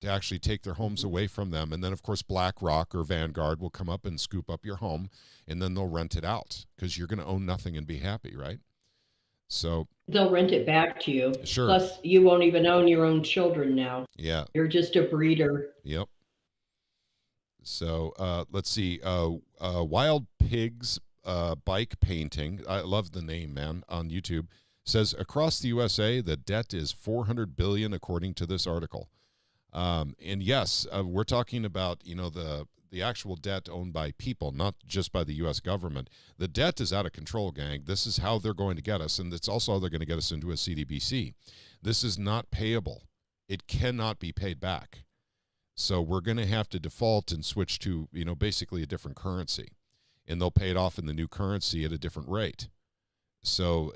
to actually take their homes away from them. And then, of course, BlackRock or Vanguard will come up and scoop up your home, and then they'll rent it out because you're going to own nothing and be happy, right? So They'll rent it back to you. Sure. Plus, you won't even own your own children now. yeah, You're just a breeder. yep. So let's see. Wild Pigs Bike Painting. I love the name, man, on YouTube. Says across the USA, the debt is $400 billion, according to this article. And yes, we're talking about, the actual debt owned by people, not just by the U.S. government. The debt is out of control, gang. This is how they're going to get us, and it's also how they're going to get us into a CDBC. This is not payable. It cannot be paid back. So we're going to have to default and switch to, basically a different currency. And they'll pay it off in the new currency at a different rate. So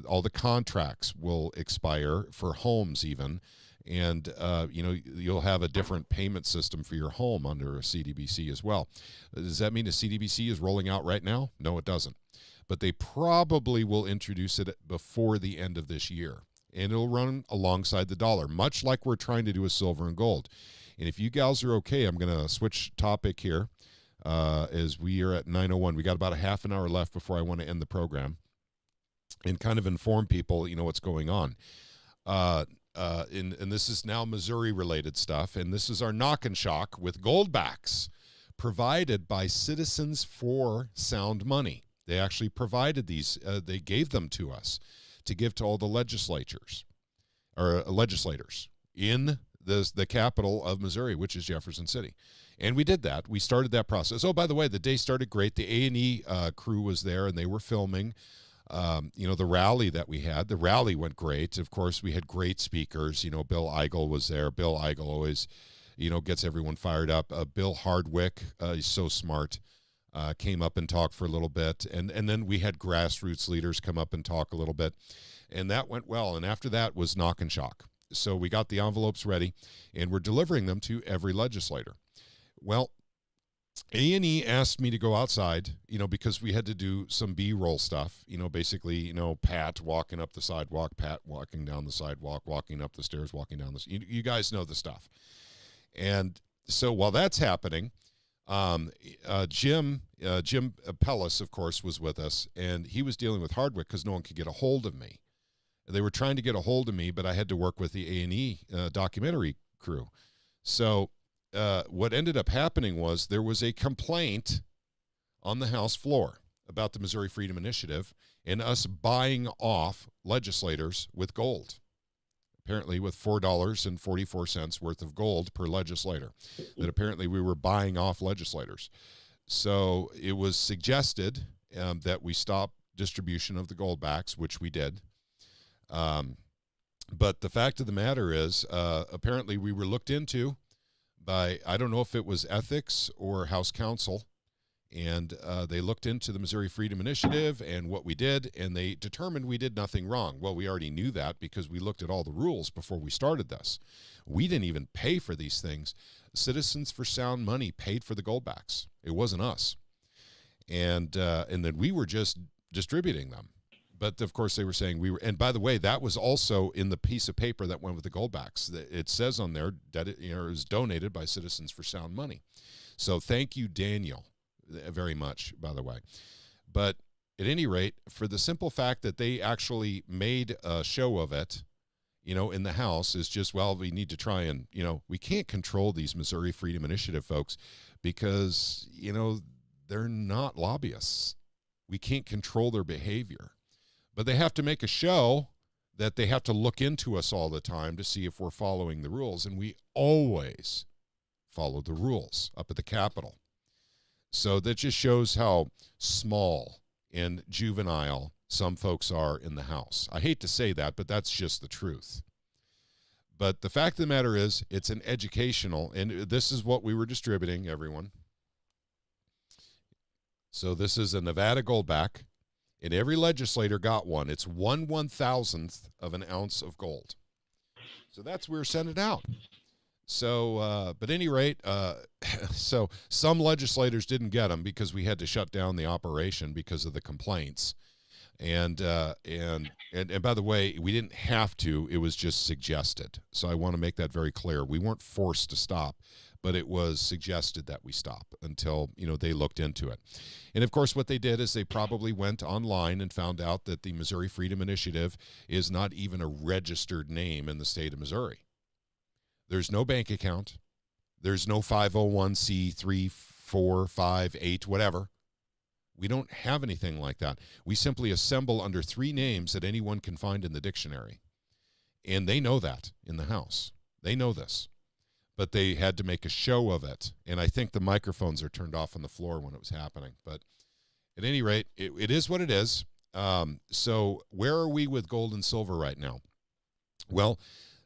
all the contracts will expire for homes even. And, you'll have a different payment system for your home under a CDBC as well. Does that mean a CDBC is rolling out right now? No, it doesn't. But they probably will introduce it before the end of this year. And it'll run alongside the dollar, much like we're trying to do with silver and gold. And if you gals are okay, I'm going to switch topic here as we are at 9:01. We got about a half an hour left before I want to end the program and kind of inform people, what's going on. And this is now Missouri-related stuff, and this is our knock and shock with goldbacks provided by Citizens for Sound Money. They actually provided these. They gave them to us to give to all the legislators in the capital of Missouri, which is Jefferson City. And we did that. We started that process. Oh, by the way, the day started great. The A&E crew was there, and they were filming. The rally that we had. The rally went great. Of course, we had great speakers. Bill Eigel was there. Bill Eigel always, gets everyone fired up. Bill Hardwick, he's so smart, came up and talked for a little bit. And then we had grassroots leaders come up and talk a little bit. And that went well. And after that was knock and shock. So we got the envelopes ready, and we're delivering them to every legislator. Well, A&E asked me to go outside, because we had to do some B-roll stuff, basically, Pat walking up the sidewalk, Pat walking down the sidewalk, walking up the stairs, walking down you guys know the stuff. And so while that's happening, Jim Pellis, of course, was with us, and he was dealing with Hardwick because no one could get a hold of me. They were trying to get a hold of me, but I had to work with the A&E documentary crew. So what ended up happening was there was a complaint on the House floor about the Missouri Freedom Initiative and us buying off legislators with gold, apparently with $4.44 worth of gold per legislator, that apparently we were buying off legislators. So it was suggested that we stop distribution of the goldbacks, which we did. But the fact of the matter is, apparently we were looked into by, I don't know if it was ethics or House Counsel, and they looked into the Missouri Freedom Initiative and what we did, and they determined we did nothing wrong. Well, we already knew that because we looked at all the rules before we started this. We didn't even pay for these things. Citizens for Sound Money paid for the goldbacks. It wasn't us. And then we were just distributing them. But, of course, they were saying we were, and by the way, that was also in the piece of paper that went with the goldbacks. It says on there that it was donated by Citizens for Sound Money. So thank you, Daniel, very much, by the way. But at any rate, for the simple fact that they actually made a show of it, in the House, is just, well, we need to try and, we can't control these Missouri Freedom Initiative folks because, they're not lobbyists. We can't control their behavior. But they have to make a show that they have to look into us all the time to see if we're following the rules. And we always follow the rules up at the Capitol. So that just shows how small and juvenile some folks are in the House. I hate to say that, but that's just the truth. But the fact of the matter is, it's an educational, and this is what we were distributing, everyone. So this is a Nevada Goldback. And every legislator got one. It's 1/1000th of an ounce of gold. So that's where we're sending it out. So, but at any rate, so some legislators didn't get them because we had to shut down the operation because of the complaints. And by the way, we didn't have to. It was just suggested. So I want to make that very clear. We weren't forced to stop, but it was suggested that we stop until, they looked into it. And of course, what they did is they probably went online and found out that the Missouri Freedom Initiative is not even a registered name in the state of Missouri. There's no bank account. There's no 501c3, 4, 5, 8, whatever. We don't have anything like that. We simply assemble under 3 names that anyone can find in the dictionary. And they know that in the House. They know this. But they had to make a show of it. And I think the microphones are turned off on the floor when it was happening. But at any rate, it is what it is. So where are we with gold and silver right now? Well,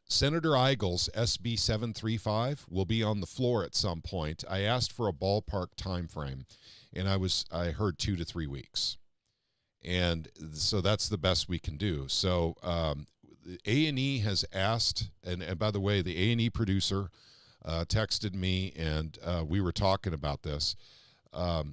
Senator Eigel's SB 735 will be on the floor at some point. I asked for a ballpark time frame, and I heard 2 to 3 weeks. And so that's the best we can do. So A&E has asked, and by the way, the A&E producer texted me, and we were talking about this.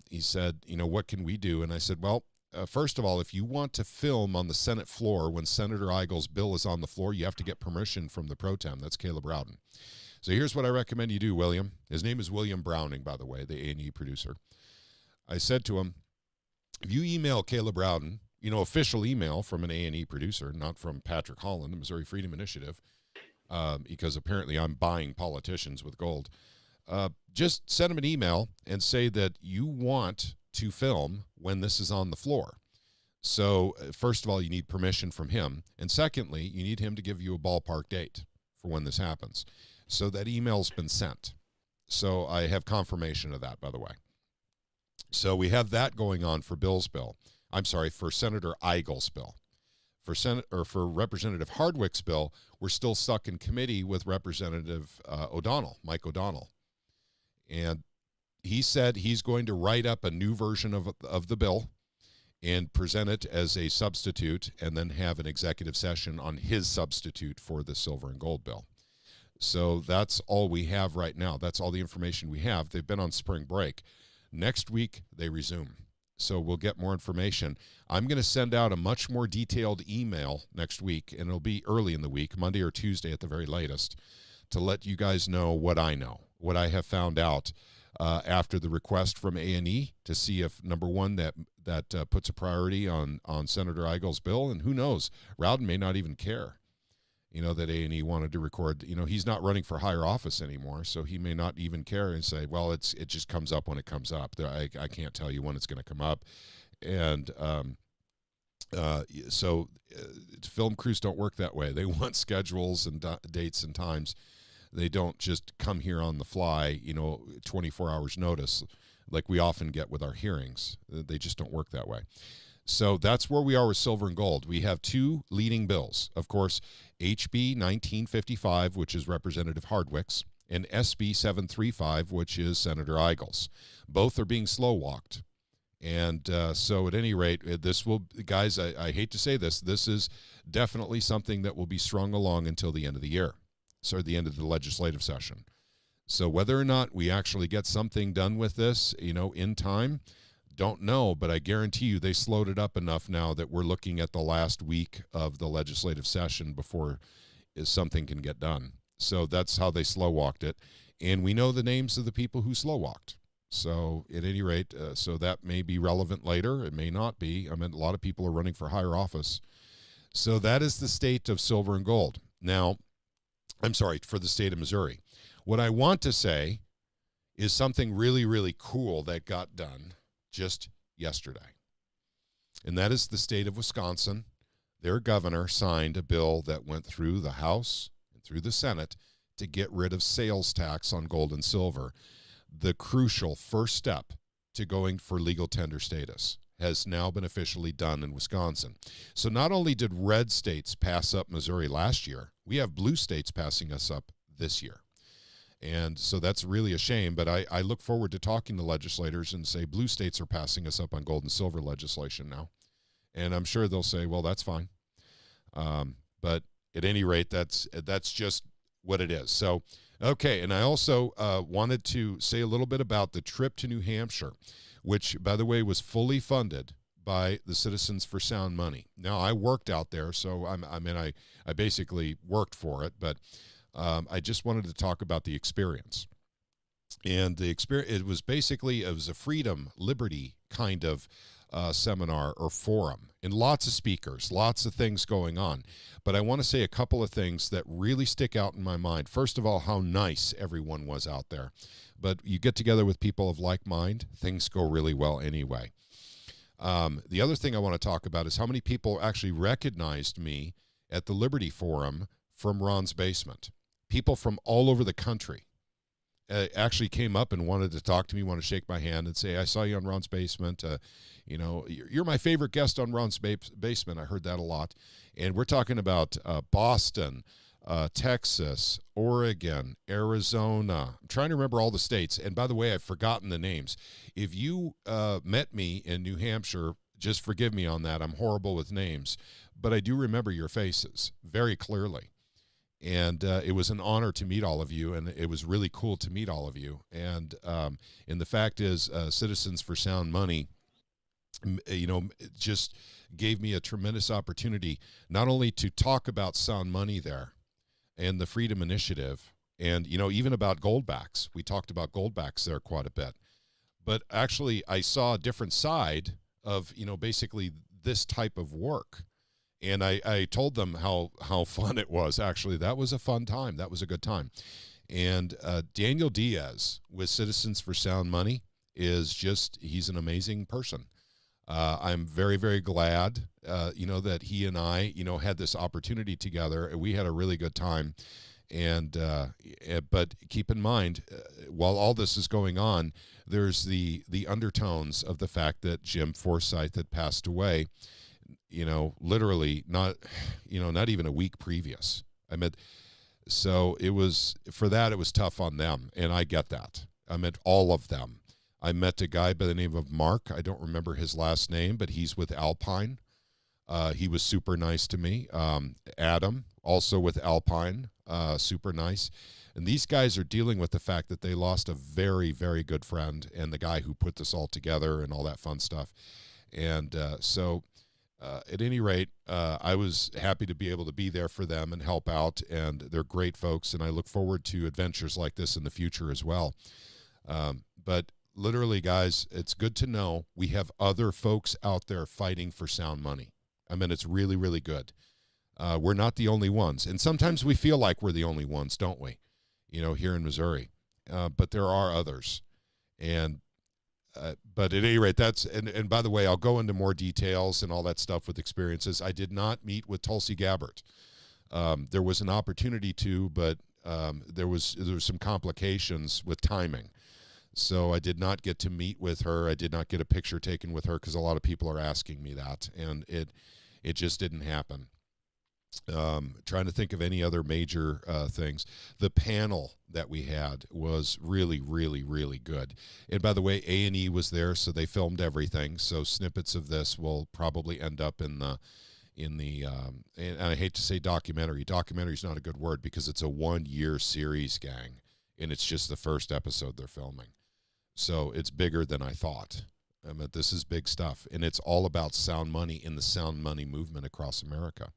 He said, what can we do? And I said, well, first of all, if you want to film on the Senate floor when Senator Eigel's bill is on the floor, you have to get permission from the pro tem. That's Caleb Rowden. So here's what I recommend you do, William. His name is William Browning, by the way, the A&E producer. I said to him, if you email Caleb Rowden, official email from an A&E producer, not from Patrick Holland, the Missouri Freedom Initiative, because apparently I'm buying politicians with gold, just send him an email and say that you want to film when this is on the floor. So first of all, you need permission from him. And secondly, you need him to give you a ballpark date for when this happens. So that email's been sent. So I have confirmation of that, by the way. So we have that going on for for Senator Eigel's bill. For Representative Hardwick's bill, we're still stuck in committee with Representative Mike O'Donnell. And he said he's going to write up a new version of the bill and present it as a substitute and then have an executive session on his substitute for the silver and gold bill. So that's all we have right now. That's all the information we have. They've been on spring break. Next week, they resume. So we'll get more information. I'm going to send out a much more detailed email next week, and it'll be early in the week, Monday or Tuesday at the very latest, to let you guys know what I know, what I have found out after the request from A&E to see if, number one, that puts a priority on Senator Eigel's bill, and who knows, Rowden may not even care, that A&E wanted to record. He's not running for higher office anymore, so he may not even care and say, well, it just comes up when it comes up. I can't tell you when it's going to come up. And so film crews don't work that way. They want schedules and dates and times. They don't just come here on the fly, 24 hours notice like we often get with our hearings. They just don't work that way. So that's where we are with silver and gold. We have 2 leading bills. Of course, HB 1955, which is Representative Hardwick's, and SB 735, which is Senator Eigel's. Both are being slow-walked. And so at any rate, this will, guys, I hate to say this is definitely something that will be strung along until the end of the year. So the end of the legislative session. So whether or not we actually get something done with this, in time, don't know, but I guarantee you they slowed it up enough now that we're looking at the last week of the legislative session before something can get done. So that's how they slow walked it. And we know the names of the people who slow walked. So at any rate, so that may be relevant later. It may not be. I mean, a lot of people are running for higher office. So that is the state of silver and gold. Now, I'm sorry, for the state of Missouri. What I want to say is something really, really cool that got done just yesterday. And that is the state of Wisconsin. Their governor signed a bill that went through the House and through the Senate to get rid of sales tax on gold and silver. The crucial first step to going for legal tender status has now been officially done in Wisconsin. So not only did red states pass up Missouri last year, we have blue states passing us up this year. And so that's really a shame, but I look forward to talking to legislators and say blue states are passing us up on gold and silver legislation now. And I'm sure they'll say, well, that's fine. But at any rate, that's just what it is. So, okay, and I also wanted to say a little bit about the trip to New Hampshire, which, by the way, was fully funded by the Citizens for Sound Money. Now, I worked out there, so I basically worked for it, but I just wanted to talk about the experience. And the experience, it was a freedom, liberty kind of seminar or forum, and lots of speakers, lots of things going on. But I want to say a couple of things that really stick out in my mind. First of all, how nice everyone was out there. But you get together with people of like mind, things go really well anyway. The other thing I want to talk about is how many people actually recognized me at the Liberty Forum from Ron's basement. People from all over the country actually came up and wanted to talk to me, want to shake my hand and say, I saw you on Ron's basement. You're my favorite guest on Ron's basement. I heard that a lot. And we're talking about Boston, Texas, Oregon, Arizona. I'm trying to remember all the states. And by the way, I've forgotten the names. If you met me in New Hampshire, just forgive me on that. I'm horrible with names. But I do remember your faces very clearly. And it was an honor to meet all of you, and it was really cool to meet all of you. And the fact is, Citizens for Sound Money, just gave me a tremendous opportunity not only to talk about sound money there and the Freedom Initiative, and even about goldbacks. We talked about goldbacks there quite a bit, but actually I saw a different side of basically this type of work. And I told them how fun it was. Actually, that was a fun time. That was a good time. And Daniel Diaz with Citizens for Sound Money he's an amazing person. I'm very, very glad, that he and I, had this opportunity together. We had a really good time. And but keep in mind, while all this is going on, there's the undertones of the fact that Jim Forsyth had passed away. Literally not even a week previous. So it was tough on them. And I get that. I met all of them. I met a guy by the name of Mark. I don't remember his last name, but he's with Alpine. He was super nice to me. Adam, also with Alpine, super nice. And these guys are dealing with the fact that they lost a very, very good friend and the guy who put this all together and all that fun stuff. And at any rate, I was happy to be able to be there for them and help out, and they're great folks, and I look forward to adventures like this in the future as well. But literally, guys, it's good to know we have other folks out there fighting for sound money. It's really, really good. We're not the only ones, and sometimes we feel like we're the only ones, don't we? Here in Missouri. But there are others, and but at any rate, that's, and by the way, I'll go into more details and all that stuff with experiences. I did not meet with Tulsi Gabbard. There was an opportunity to, but there was some complications with timing. So I did not get to meet with her. I did not get a picture taken with her because a lot of people are asking me that, and it just didn't happen. Trying to think of any other major things. The panel that we had was really, really, really good. And by the way, A&E was there, so they filmed everything. So snippets of this will probably end up in the and I hate to say documentary. Documentary is not a good word because it's a 1-year series, gang, and it's just the first episode they're filming. So it's bigger than I thought. This is big stuff, and it's all about sound money in the sound money movement across America.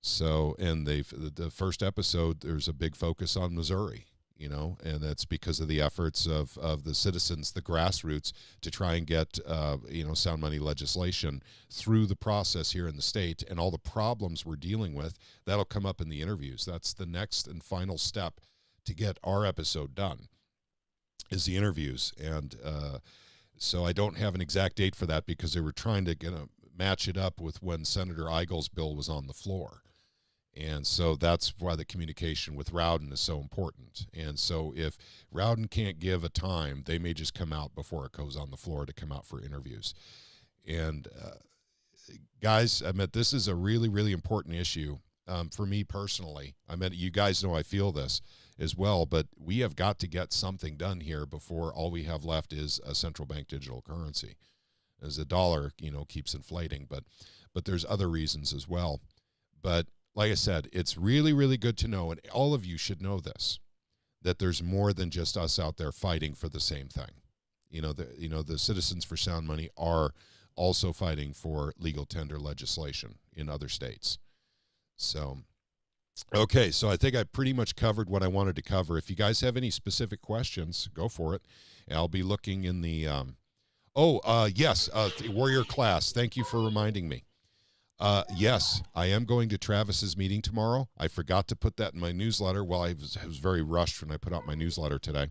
So, and the first episode, there's a big focus on Missouri, and that's because of the efforts of the citizens, the grassroots, to try and get, sound money legislation through the process here in the state, and all the problems we're dealing with. That'll come up in the interviews. That's the next and final step to get our episode done, is the interviews. And so I don't have an exact date for that because they were trying to match it up with when Senator Eigel's bill was on the floor. And so that's why the communication with Rowden is so important. And so if Rowden can't give a time, they may just come out before it goes on the floor to come out for interviews. And guys, this is a really, really important issue for me personally. You guys know I feel this as well, but we have got to get something done here before all we have left is a central bank digital currency, as the dollar, keeps inflating. But there's other reasons as well. But like I said, it's really, really good to know, and all of you should know this, that there's more than just us out there fighting for the same thing. The Citizens for Sound Money are also fighting for legal tender legislation in other states. So, okay, so I think I pretty much covered what I wanted to cover. If you guys have any specific questions, go for it. I'll be looking in the yes, Warrior Class. Thank you for reminding me. Yes, I am going to Travis's meeting tomorrow. I forgot to put that in my newsletter. Well, I was very rushed when I put out my newsletter today.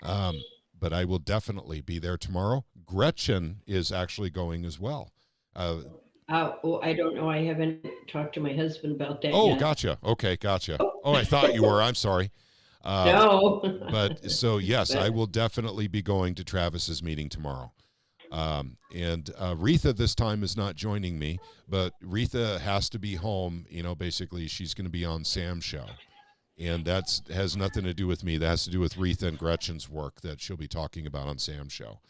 But I will definitely be there tomorrow. Gretchen is actually going as well. I don't know. I haven't talked to my husband about that Oh, yet. gotcha. Okay, gotcha. Oh, I thought you were. I'm sorry. No. But so, yes, I will definitely be going to Travis's meeting tomorrow. And Retha this time is not joining me, but Retha has to be home. Basically, she's going to be on Sam's show. And that has nothing to do with me. That has to do with Retha and Gretchen's work that she'll be talking about on Sam's show.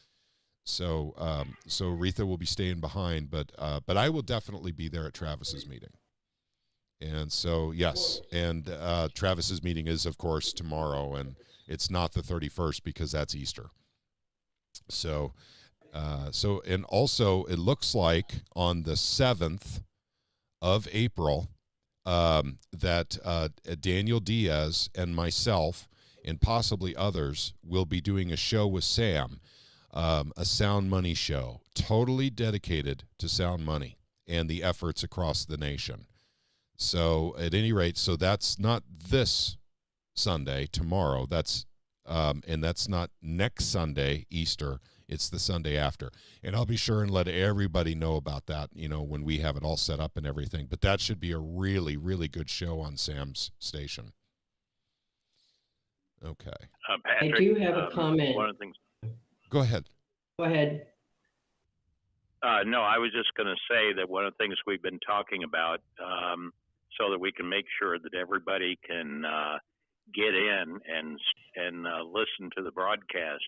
So Retha will be staying behind, but I will definitely be there at Travis's meeting. And so, yes, and Travis's meeting is, of course, tomorrow, and it's not the 31st because that's Easter. So, and also it looks like on the 7th of April, that Daniel Diaz and myself and possibly others will be doing a show with Sam, a Sound Money show, totally dedicated to Sound Money and the efforts across the nation. So at any rate, so that's not this Sunday, tomorrow. That's and that's not next Sunday, Easter. It's the Sunday after. And I'll be sure and let everybody know about that, when we have it all set up and everything. But that should be a really, really good show on Sam's station. Okay. Patrick, I do have a comment. One of the things. Go ahead. Go ahead. No, I was just going to say that one of the things we've been talking about, so that we can make sure that everybody can get in and listen to the broadcast.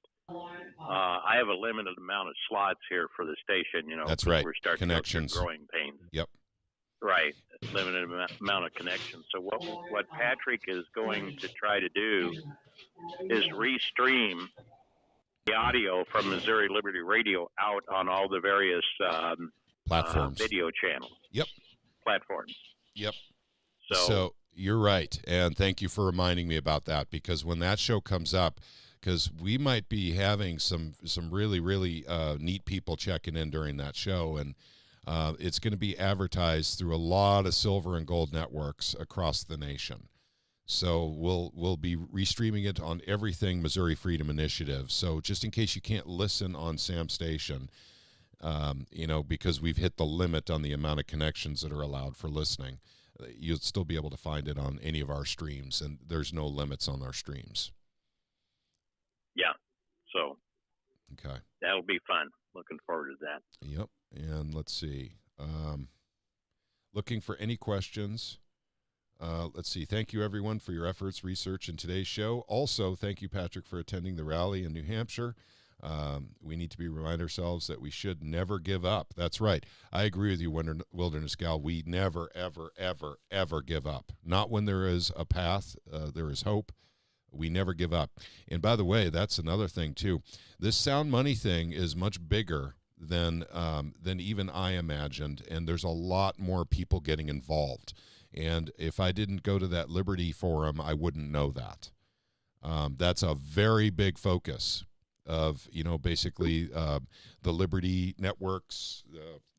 I have a limited amount of slots here for the station. That's right. We're starting Connections. to go through growing pains. Yep. Right. Limited amount of connections. So what Patrick is going to try to do is restream the audio from Missouri Liberty Radio out on all the various platforms, video channels. Yep. Platforms. Yep. So you're right, and thank you for reminding me about that, because when that show comes up, because we might be having some really, really neat people checking in during that show, and it's going to be advertised through a lot of silver and gold networks across the nation. So we'll be restreaming it on everything Missouri Freedom Initiative. So just in case you can't listen on Sam's station, because we've hit the limit on the amount of connections that are allowed for listening, you'll still be able to find it on any of our streams, and there's no limits on our streams. yeah, so Okay. that'll be fun. Looking forward to that. Yep. And let's see. Looking for any questions. Let's see. Thank you, everyone, for your efforts, research in today's show. Also, thank you, Patrick, for attending the rally in New Hampshire. We need to remind ourselves that we should never give up. That's right. I agree with you, Wilderness Gal. We never, ever, ever, ever give up. Not when there is a path, there is hope. We never give up. And by the way, that's another thing, too. This Sound Money thing is much bigger than even I imagined, and there's a lot more people getting involved. And if I didn't go to that Liberty Forum, I wouldn't know that. That's a very big focus of, basically the Liberty networks,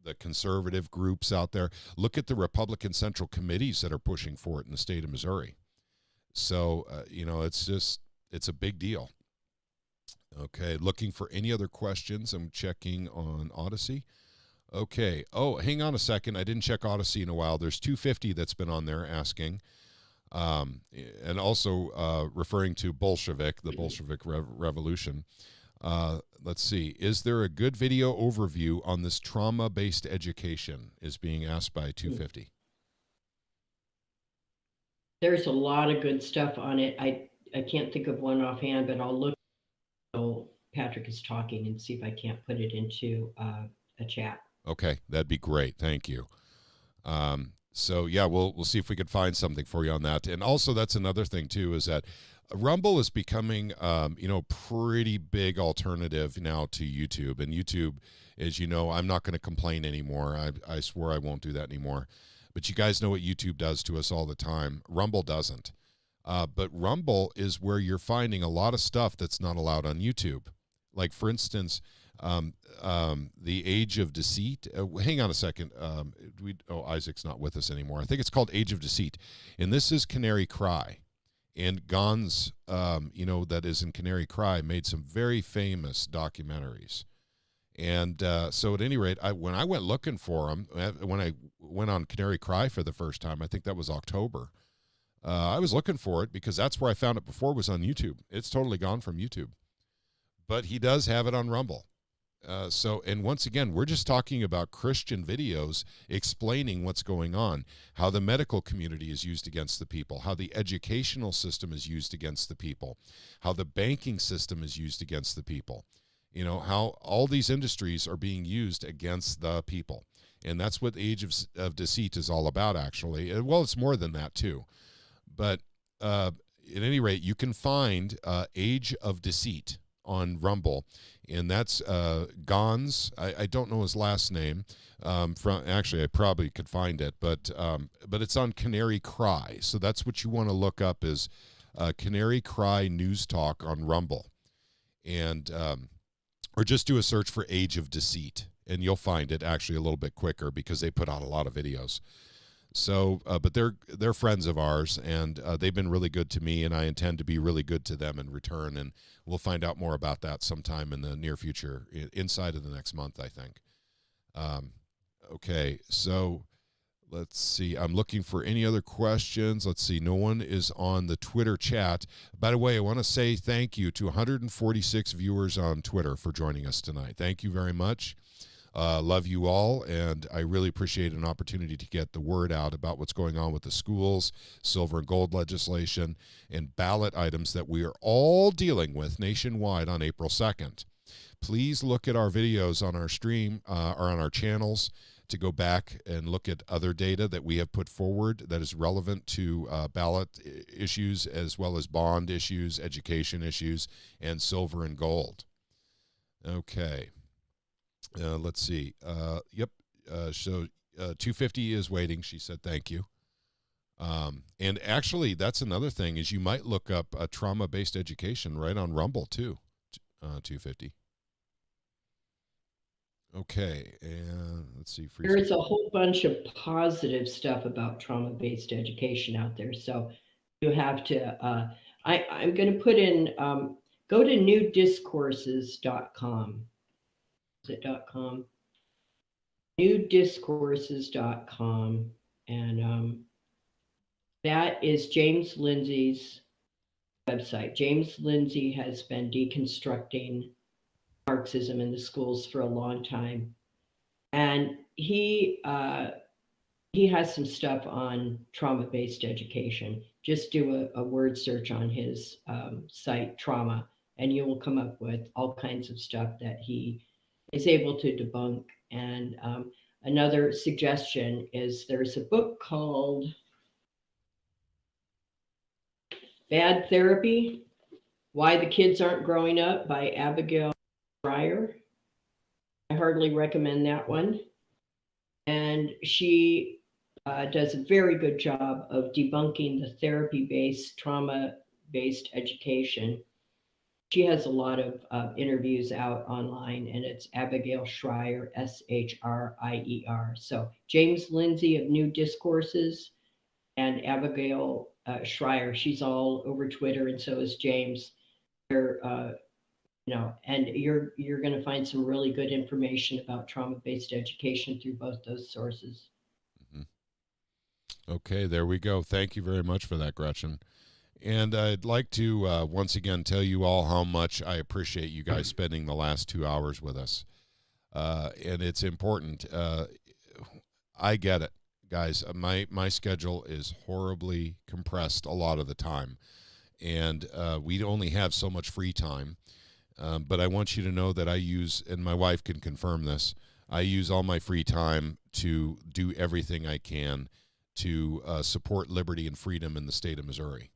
the conservative groups out there. Look at the Republican Central Committees that are pushing for it in the state of Missouri. So, it's a big deal. Okay, looking for any other questions. I'm checking on Odysee. Okay. Oh, hang on a second. I didn't check Odysee in a while. There's 250 that's been on there asking. And also referring to Bolshevik, the Bolshevik Revolution. Let's see. Is there a good video overview on this trauma-based education is being asked by 250. There's a lot of good stuff on it. I can't think of one offhand, but I'll look while Patrick is talking and see if I can't put it into a chat. Okay, that'd be great. Thank you. So yeah, we'll see if we can find something for you on that. And also, that's another thing too, is that Rumble is becoming, pretty big alternative now to YouTube. And YouTube, as you know, I'm not going to complain anymore. I swear I won't do that anymore. But you guys know what YouTube does to us all the time. Rumble doesn't. But Rumble is where you're finding a lot of stuff that's not allowed on YouTube. Like, for instance, the Age of Deceit. Hang on a second. Isaac's not with us anymore. I think it's called Age of Deceit. And this is Canary Cry. And Gons, that is in Canary Cry, made some very famous documentaries. And so at any rate, when I went looking for them, when I went on Canary Cry for the first time, I think that was October, I was looking for it because that's where I found it before, was on YouTube. It's totally gone from YouTube. But he does have it on Rumble. And once again, we're just talking about Christian videos explaining what's going on, how the medical community is used against the people, how the educational system is used against the people, how the banking system is used against the people, how all these industries are being used against the people. And that's what Age of Deceit is all about, actually. Well, it's more than that, too. But at any rate, you can find Age of Deceit on Rumble, and that's Gons. I don't know his last name. Actually, I probably could find it, but it's on Canary Cry. So that's what you want to look up, is Canary Cry News Talk on Rumble, and or just do a search for Age of Deceit, and you'll find it actually a little bit quicker because they put out a lot of videos. So, but they're friends of ours, and they've been really good to me, and I intend to be really good to them in return. And we'll find out more about that sometime in the near future, inside of the next month, I think. Okay, so let's see. I'm looking for any other questions. Let's see. No one is on the Twitter chat. By the way, I want to say thank you to 146 viewers on Twitter for joining us tonight. Thank you very much. Love you all, and I really appreciate an opportunity to get the word out about what's going on with the schools, silver and gold legislation, and ballot items that we are all dealing with nationwide on April 2nd. Please look at our videos on our stream or on our channels to go back and look at other data that we have put forward that is relevant to ballot issues, as well as bond issues, education issues, and silver and gold. Okay. Let's see. Yep. So 250 is waiting. She said thank you. And actually, that's another thing, is you might look up trauma-based education right on Rumble too. 250. Okay, and let's see. There's a whole bunch of positive stuff about trauma-based education out there. So you have to, I'm going to put in, go to newdiscourses.com. Is it .com? Newdiscourses.com. And that is James Lindsay's website. James Lindsay has been deconstructing Marxism in the schools for a long time. And he has some stuff on trauma-based education. Just do a word search on his site, trauma, and you will come up with all kinds of stuff that he is able to debunk. And another suggestion is there's a book called Bad Therapy, Why the Kids Aren't Growing Up by Abigail Schreier. I heartily recommend that one. And she does a very good job of debunking the therapy-based, trauma-based education. She has a lot of interviews out online, and it's Abigail Schreier, Schreier. So James Lindsay of New Discourses and Abigail Schreier, she's all over Twitter, and so is James. They're, and you're going to find some really good information about trauma-based education through both those sources. Mm-hmm. Okay, there we go. Thank you very much for that, Gretchen. And I'd like to once again tell you all how much I appreciate you guys spending the last 2 hours with us. And it's important. I get it, guys. My schedule is horribly compressed a lot of the time. And we only have so much free time. But I want you to know that I use, and my wife can confirm this, I use all my free time to do everything I can to support liberty and freedom in the state of Missouri.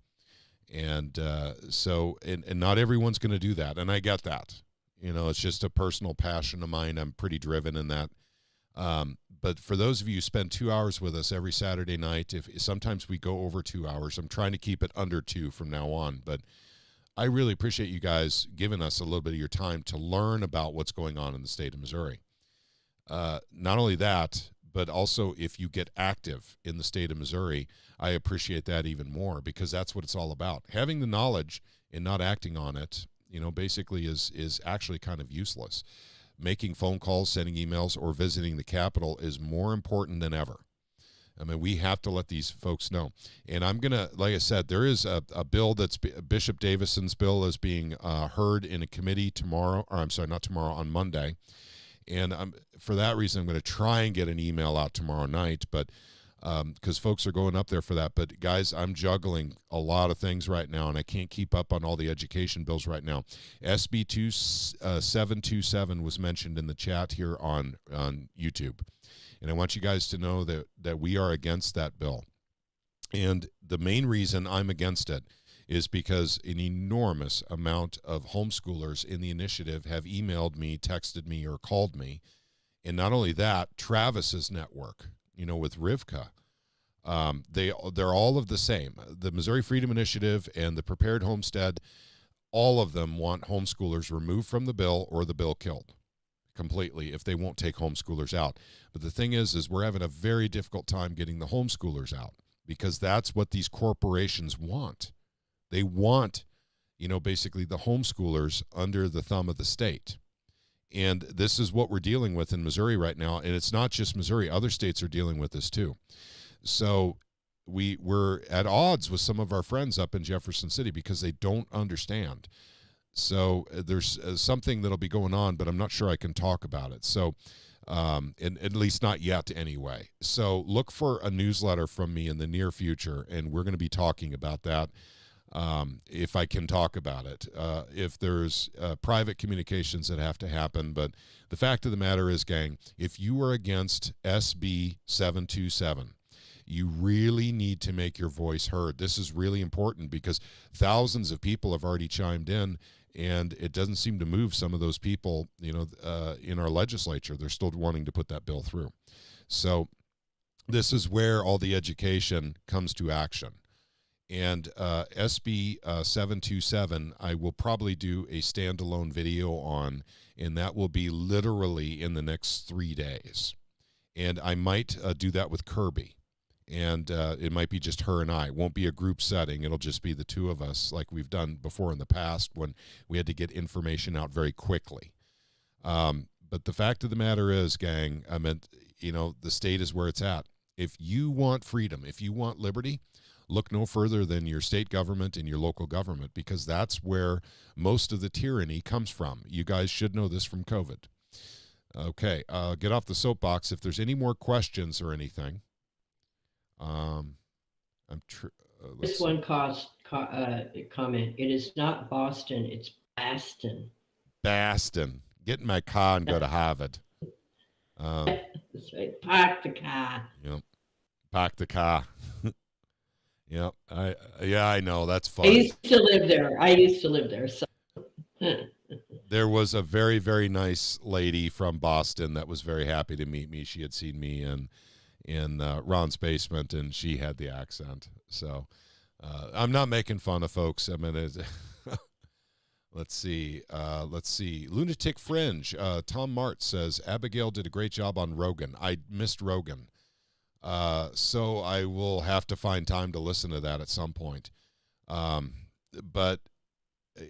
And and not everyone's going to do that. And I get that. It's just a personal passion of mine. I'm pretty driven in that. But for those of you who spend 2 hours with us every Saturday night, if sometimes we go over 2 hours, I'm trying to keep it under 2 from now on. But I really appreciate you guys giving us a little bit of your time to learn about what's going on in the state of Missouri. Not only that, but also if you get active in the state of Missouri, I appreciate that even more, because that's what it's all about. Having the knowledge and not acting on it, basically is actually kind of useless. Making phone calls, sending emails, or visiting the Capitol is more important than ever. I mean, we have to let these folks know. And I'm going to, like I said, there is a bill that's Bishop Davison's bill is being heard in a committee tomorrow, or I'm sorry, not tomorrow, on Monday. And for that reason, I'm going to try and get an email out tomorrow night, but because folks are going up there for that. But guys, I'm juggling a lot of things right now, and I can't keep up on all the education bills right now. SB 2727 was mentioned in the chat here on YouTube. And I want you guys to know that we are against that bill. And the main reason I'm against it is because an enormous amount of homeschoolers in the initiative have emailed me, texted me, or called me. And not only that, Travis's network, with Rivka, they're all of the same. The Missouri Freedom Initiative and the Prepared Homestead, all of them want homeschoolers removed from the bill or the bill killed completely if they won't take homeschoolers out. But the thing is we're having a very difficult time getting the homeschoolers out, because that's what these corporations want. They want, basically the homeschoolers under the thumb of the state. And this is what we're dealing with in Missouri right now. And it's not just Missouri. Other states are dealing with this too. So we're at odds with some of our friends up in Jefferson City because they don't understand. So there's something that'll be going on, but I'm not sure I can talk about it. So, and at least not yet anyway. So look for a newsletter from me in the near future, and we're going to be talking about that. If I can talk about it, if there's private communications that have to happen. But the fact of the matter is, gang, if you are against SB 727, you really need to make your voice heard. This is really important because thousands of people have already chimed in, and it doesn't seem to move some of those people, in our legislature. They're still wanting to put that bill through. So this is where all the education comes to action. And SB 727, I will probably do a standalone video on, and that will be literally in the next 3 days. And I might do that with Kirby. And it might be just her and I. It won't be a group setting. It'll just be the two of us, like we've done before in the past when we had to get information out very quickly. But the fact of the matter is, gang, the state is where it's at. If you want freedom, if you want liberty, look no further than your state government and your local government, because that's where most of the tyranny comes from. You guys should know this from COVID. Okay, get off the soapbox. If there's any more questions or anything, This one comment. It is not Boston, it's Baston. Baston. Get in my car and go to Harvard. That's right. Park the car. Yep. Park the car. Yep. I know. That's funny. I used to live there. So. There was a very, very nice lady from Boston that was very happy to meet me. She had seen me in Ron's basement, and she had the accent. So I'm not making fun of folks. I mean, let's see. Lunatic Fringe. Tom Mart says, Abigail did a great job on Rogan. I missed Rogan. So I will have to find time to listen to that at some point. But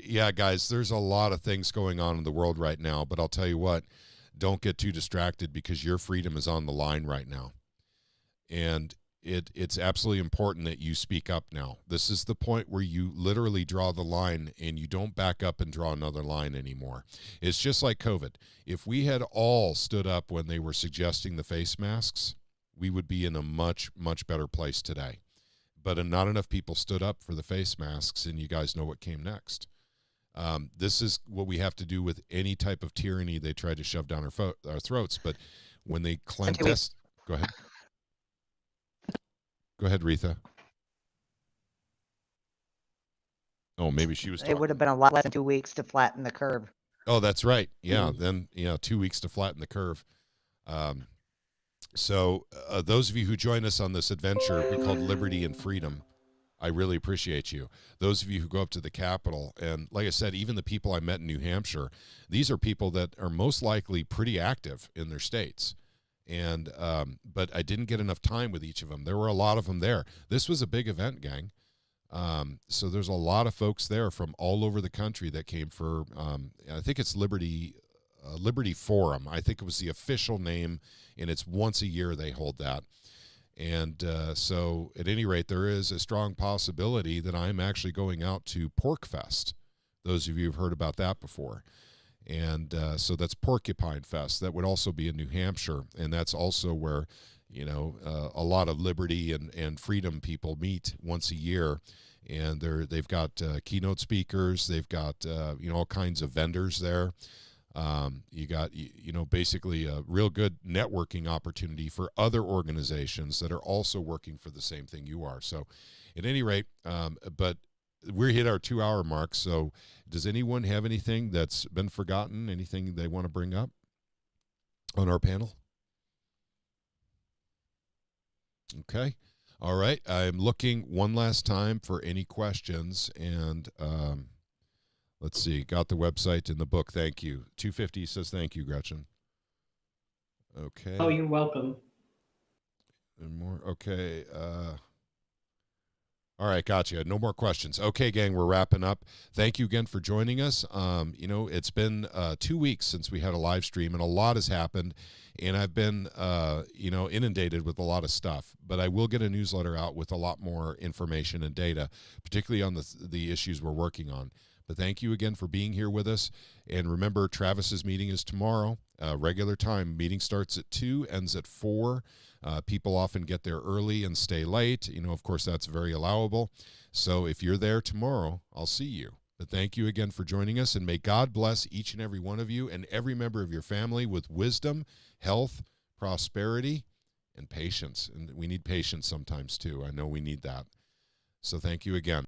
yeah, guys, there's a lot of things going on in the world right now, but I'll tell you what, don't get too distracted, because your freedom is on the line right now. And it's absolutely important that you speak up now. This is the point where you literally draw the line and you don't back up and draw another line anymore. It's just like COVID. If we had all stood up when they were suggesting the face masks, we would be in a much, much better place today. But not enough people stood up for the face masks, and you guys know what came next. This is what we have to do with any type of tyranny they try to shove down our throats. But when they go ahead. Go ahead, Retha. Oh, maybe she was It talking. would have been a lot less than 2 weeks to flatten the curve. Oh, that's right. Yeah. Mhm. Then, 2 weeks to flatten the curve. So those of you who join us on this adventure we called Liberty and Freedom, I really appreciate you. Those of you who go up to the Capitol, and like I said, even the people I met in New Hampshire, these are people that are most likely pretty active in their states. And but I didn't get enough time with each of them. There were a lot of them there. This was a big event, gang. So there's a lot of folks there from all over the country that came for, I think it's Liberty Forum. I think it was the official name, and it's once a year they hold that. And so at any rate, there is a strong possibility that I'm actually going out to Pork Fest. Those of you who've heard about that before. And so that's Porcupine Fest. That would also be in New Hampshire. And that's also where, a lot of liberty and freedom people meet once a year. And they've got keynote speakers. They've got, all kinds of vendors there. You got, basically a real good networking opportunity for other organizations that are also working for the same thing you are. So at any rate, but we hit our 2-hour mark. So does anyone have anything that's been forgotten? Anything they want to bring up on our panel? Okay. All right. I'm looking one last time for any questions. And let's see. Got the website and the book. Thank you. 250 says thank you, Gretchen. Okay. Oh, you're welcome. And more. Okay. All right, gotcha. No more questions. Okay, gang, we're wrapping up. Thank you again for joining us. It's been 2 weeks since we had a live stream, and a lot has happened, and I've been, inundated with a lot of stuff. But I will get a newsletter out with a lot more information and data, particularly on the issues we're working on. But thank you again for being here with us. And remember, Travis's meeting is tomorrow, regular time. Meeting starts at 2, ends at 4. People often get there early and stay late. Of course, that's very allowable. So if you're there tomorrow, I'll see you. But thank you again for joining us, and may God bless each and every one of you and every member of your family with wisdom, health, prosperity, and patience. And we need patience sometimes too. I know we need that. So thank you again.